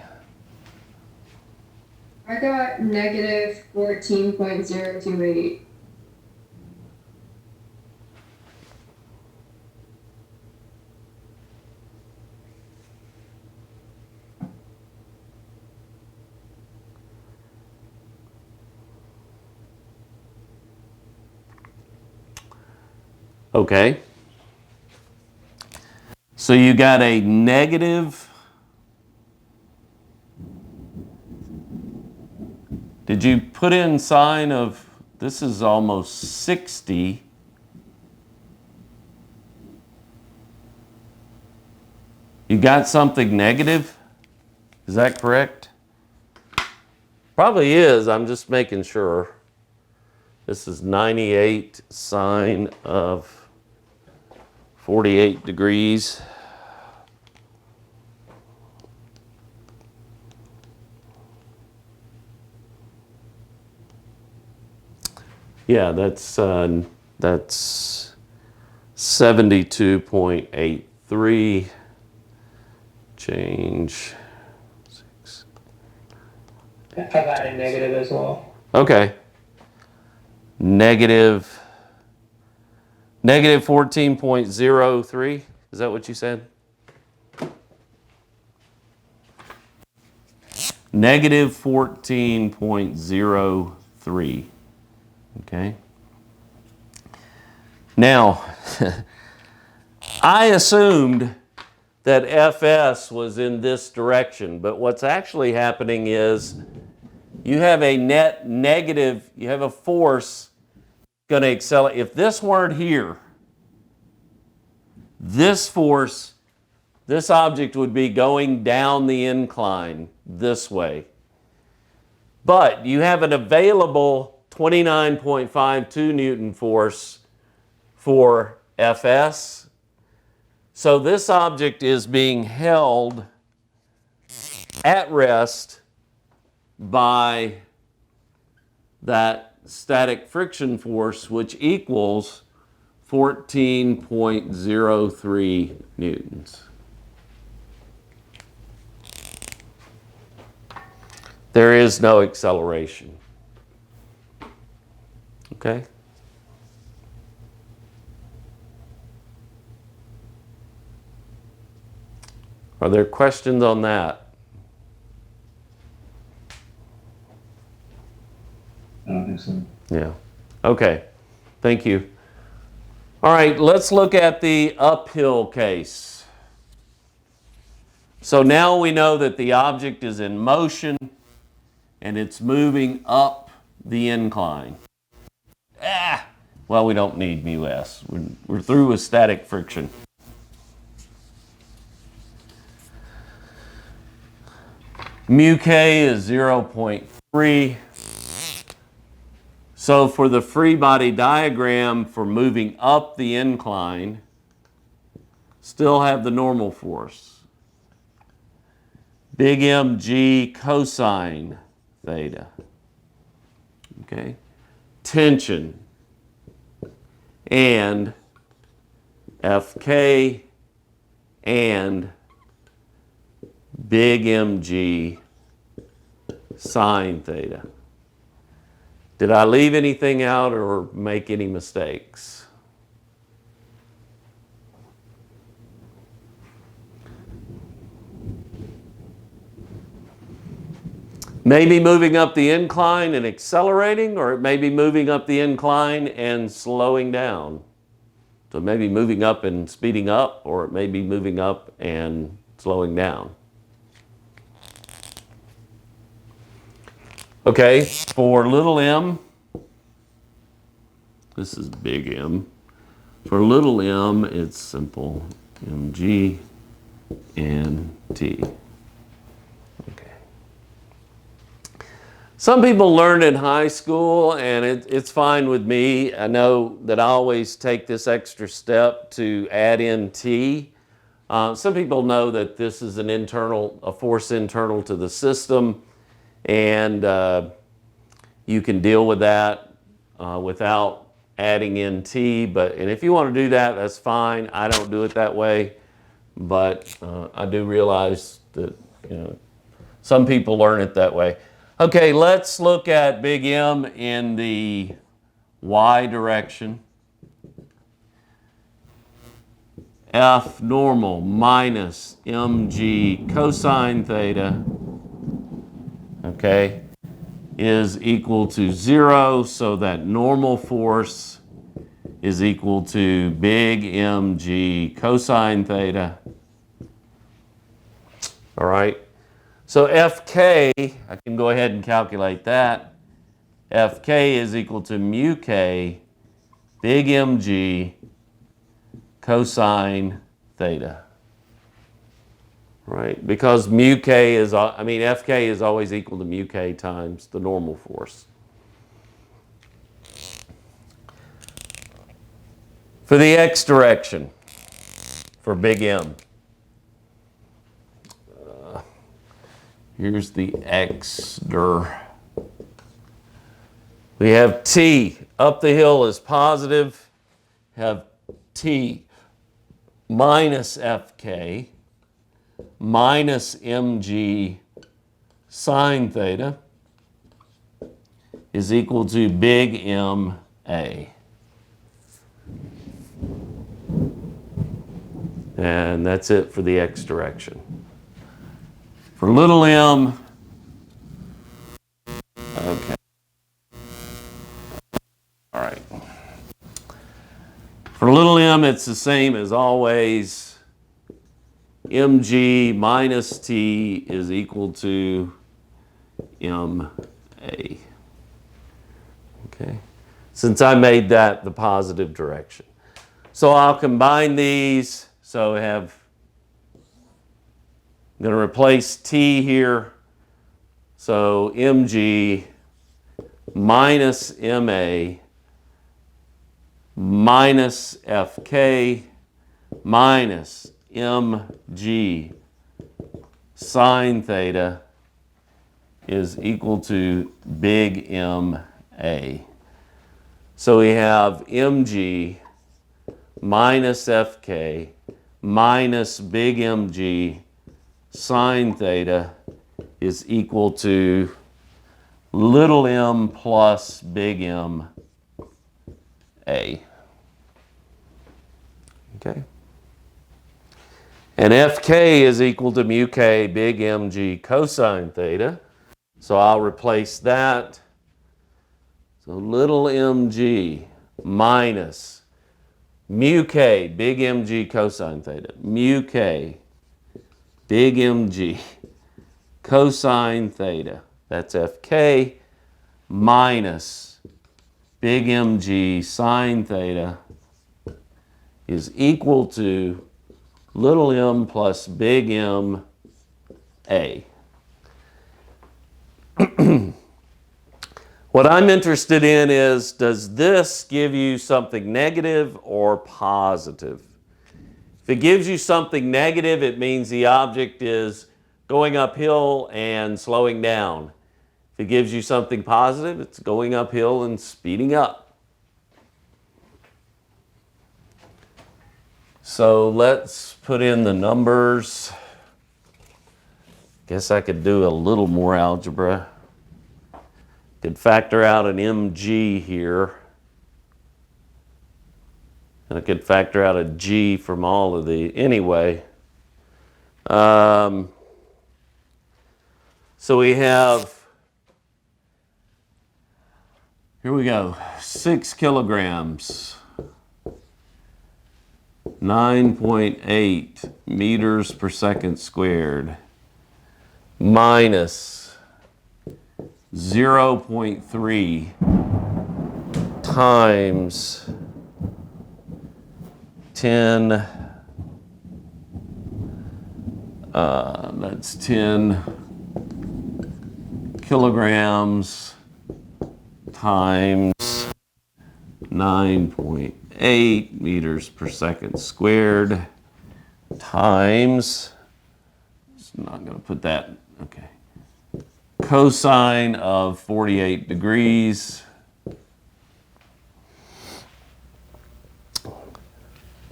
B: I got negative 14.028.
A: Okay. So you got a negative. Did you put in sine of, this is almost 60. You got something negative? Is that correct? Probably is, I'm just making sure. This is 98 sine of 48 degrees. Yeah, that's 72.83. Change 6.
D: I got a negative as well.
A: Okay. Negative 14.03. Is that what you said? Negative 14.03. Okay. Now, I assumed that Fs was in this direction, but what's actually happening is you have a net negative, you have a force going to accelerate. If this weren't here, this force, this object would be going down the incline this way. But you have an available 29.52 Newton force for Fs. So this object is being held at rest by that static friction force, which equals 14.03 newtons. There is no acceleration. Okay? Are there questions on that?
E: I don't think so.
A: Yeah. Okay. Thank you. All right, let's look at the uphill case. So now we know that the object is in motion and it's moving up the incline. Well, we don't need μs. We're through with static friction. Mu k is 0.3. So for the free body diagram for moving up the incline, still have the normal force. big MG cosine theta. Okay? Tension. And Fk and big MG sine theta. Did I leave anything out or make any mistakes? Maybe moving up the incline and accelerating, or it may be moving up the incline and slowing down. So maybe moving up and speeding up, or it may be moving up and slowing down. Okay, for little m, this is big M. For little m, it's simple, mg and t. Okay. Some people learned in high school, and it's fine with me. I know that I always take this extra step to add in t. Some people know that this is a force internal to the system, and you can deal with that without adding in t. And if you want to do that, that's fine. I don't do it that way, but I do realize that some people learn it that way. Okay, let's look at big M in the y direction. F normal minus mg cosine theta, okay, is equal to 0, so that normal force is equal to big mg cosine theta. All right, so Fk, I can go ahead and calculate that. Fk is equal to mu k big mg cosine theta. Right, because mu k is, Fk is always equal to mu k times the normal force. For the x direction, for big M, here's the x dir. We have t, up the hill is positive, have t minus Fk minus mg sine theta is equal to big M A. And that's it for the x direction. For little m, okay. All right. For little m, it's the same as always. Mg minus t is equal to Ma. Okay. Since I made that the positive direction. So I'll combine these. So I have, I'm going to replace t here. So Mg minus Ma minus Fk minus mg sine theta is equal to big M A. So we have mg minus Fk minus big mg sine theta is equal to little m plus big M A. Okay. And Fk is equal to mu k big mg cosine theta. So I'll replace that. So little mg minus mu k big mg cosine theta. Mu k big mg cosine theta. That's Fk minus big mg sine theta is equal to little m plus big M A. What I'm interested in is, does this give you something negative or positive? If it gives you something negative, it means the object is going uphill and slowing down. If it gives you something positive, it's going uphill and speeding up. So let's put in the numbers. Guess I could do a little more algebra. Could factor out an mg here. And I could factor out a g from all of the, anyway. So we have, here we go, 6 kilograms, 9.8 meters per second squared, minus 0.3 times 10, that's 10 kilograms times 9.8 meters per second squared times, I'm not going to put that, okay, cosine of 48 degrees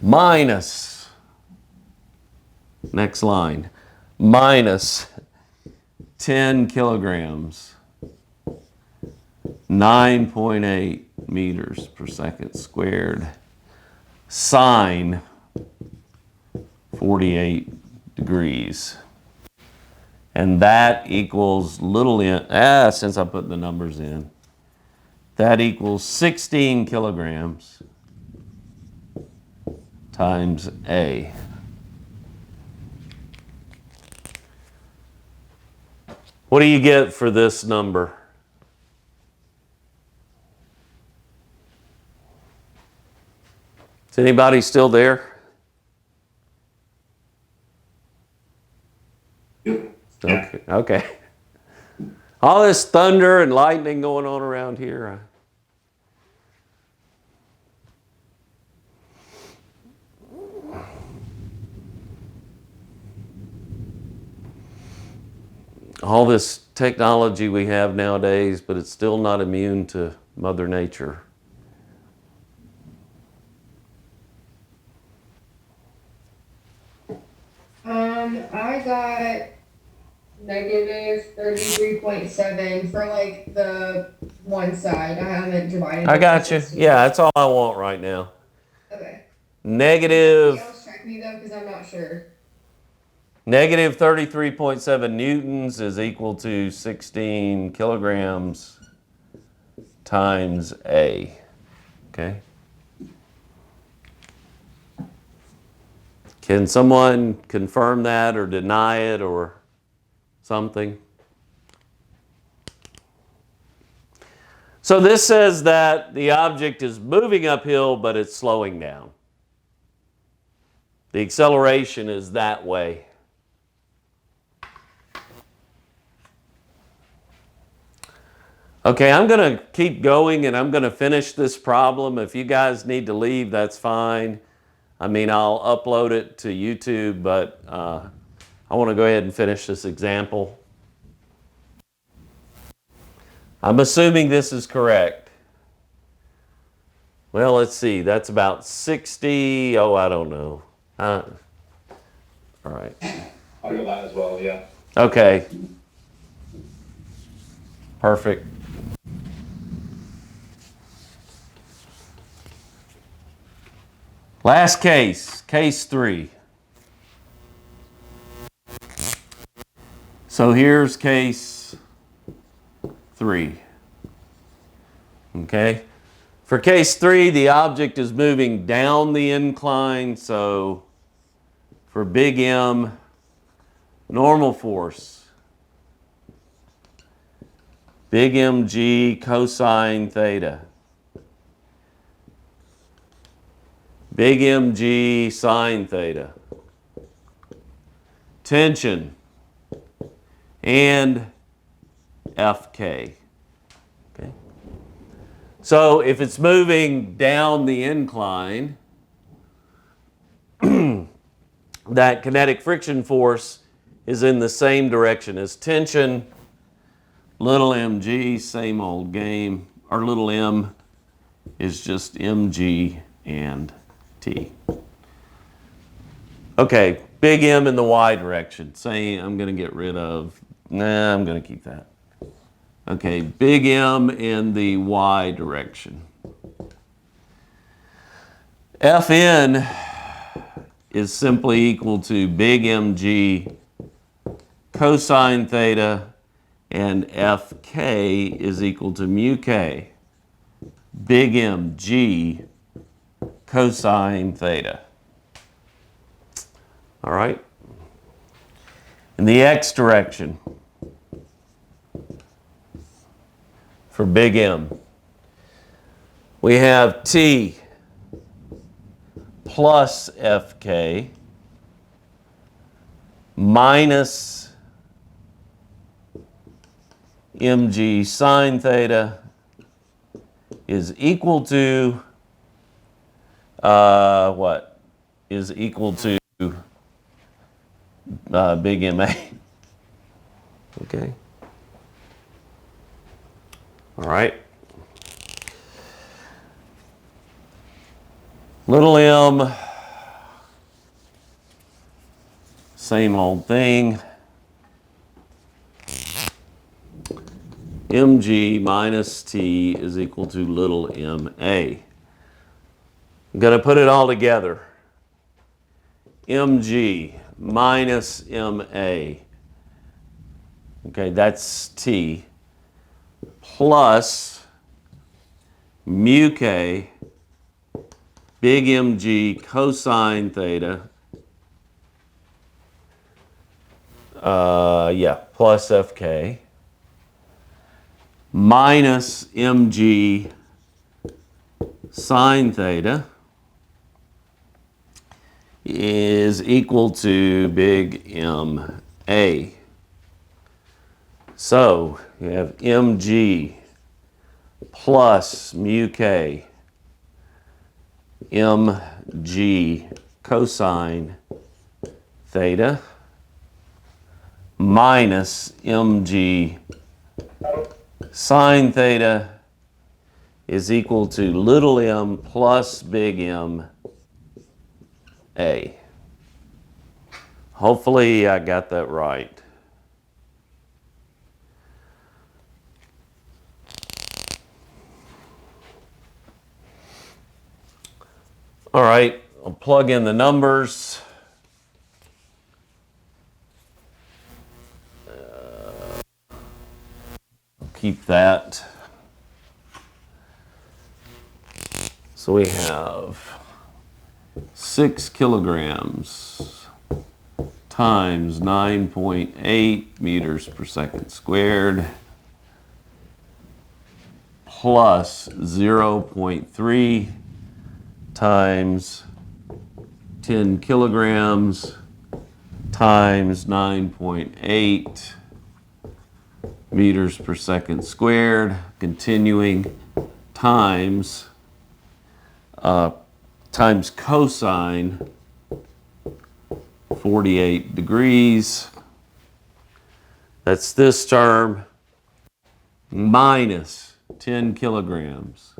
A: minus, next line, minus 10 kilograms, 9.8 meters per second squared, sine 48 degrees. And that equals little n, since I put the numbers in, that equals 16 kilograms times A. What do you get for this number? Is anybody still there?
C: Yep.
A: Okay. Okay. All this thunder and lightning going on around here. All this technology we have nowadays, but it's still not immune to Mother Nature.
B: I got negative 33.7 for like the one side. I haven't divided.
A: I got you. Yeah, that's all I want right now.
B: Okay.
A: Negative.
B: Somebody else check me though, because I'm not sure.
A: Negative 33.7 newtons is equal to 16 kilograms times A. Okay. Can someone confirm that or deny it or something? So this says that the object is moving uphill, but it's slowing down. The acceleration is that way. Okay, I'm going to keep going and I'm going to finish this problem. If you guys need to leave, that's fine. I mean, I'll upload it to YouTube, but I want to go ahead and finish this example. I'm assuming this is correct. Well, let's see. That's about 60. Oh, I don't know. All right.
C: I got that as well, yeah.
A: Okay. Perfect. Last case, case 3. So here's case 3. Okay. For case 3, the object is moving down the incline. So for big M, normal force, big mg cosine theta. Big mg sine theta. Tension and Fk. Okay. So if it's moving down the incline, that kinetic friction force is in the same direction as tension. Little mg, same old game. Our little m is just mg and t. Okay, big M in the y direction. Say I'm going to get rid of, I'm going to keep that. Okay, big M in the y direction. Fn is simply equal to big mg cosine theta, and Fk is equal to mu k big mg cosine theta. All right? In the x direction, for big M, we have t plus Fk minus mg sine theta is equal to, what? Is equal to big MA. Okay. All right. Little m, same old thing. mg minus t is equal to little ma. I'm going to put it all together. mg minus ma. Okay, that's t. Plus mu k big mg cosine theta. Plus Fk minus mg sine theta is equal to big M A. So you have mg plus mu k mg cosine theta minus mg sine theta is equal to little m plus big M A. Hopefully I got that right. All right, I'll plug in the numbers. Keep that. So we have 6 kilograms times 9.8 meters per second squared plus 0.3 times 10 kilograms times 9.8 meters per second squared, continuing, times cosine 48 degrees. That's this term, minus 10 kilograms,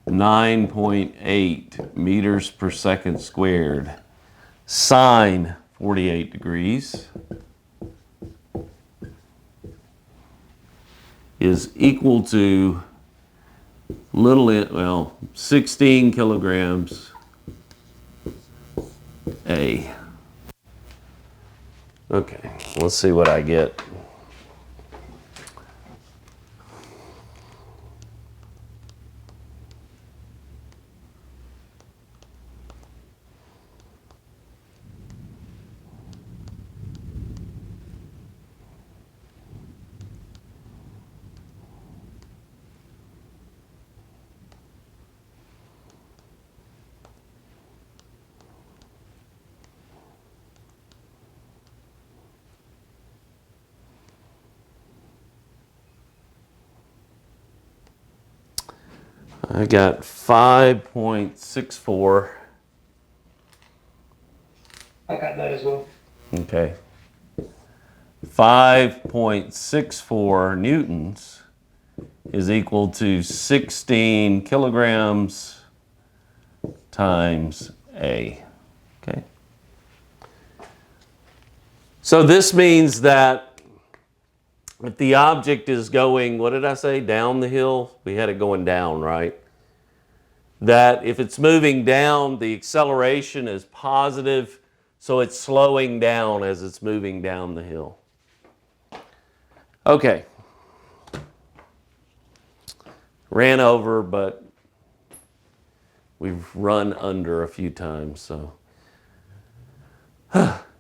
A: 9.8 meters per second squared, sine 48 degrees is equal to 16 kilograms A. Okay, let's see what I get. I got 5.64.
D: I got that as well.
A: Okay. 5.64 newtons is equal to 16 kilograms times A. Okay. So this means that if the object is going, what did I say, down the hill? We had it going down, right? That if it's moving down, the acceleration is positive, so it's slowing down as it's moving down the hill. Okay. Ran over, but we've run under a few times, so.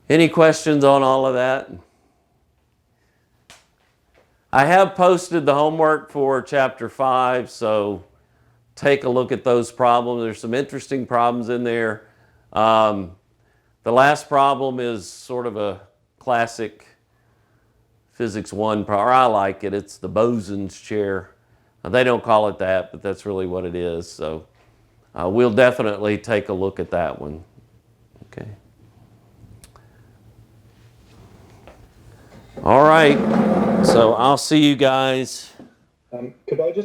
A: Any questions on all of that? I have posted the homework for chapter 5, so take a look at those problems. There's some interesting problems in there. The last problem is sort of a classic Physics 1 problem, or I like it. It's the Bosun's chair. They don't call it that, but that's really what it is. So we'll definitely take a look at that one. Okay. All right. So I'll see you guys.
C: Could I just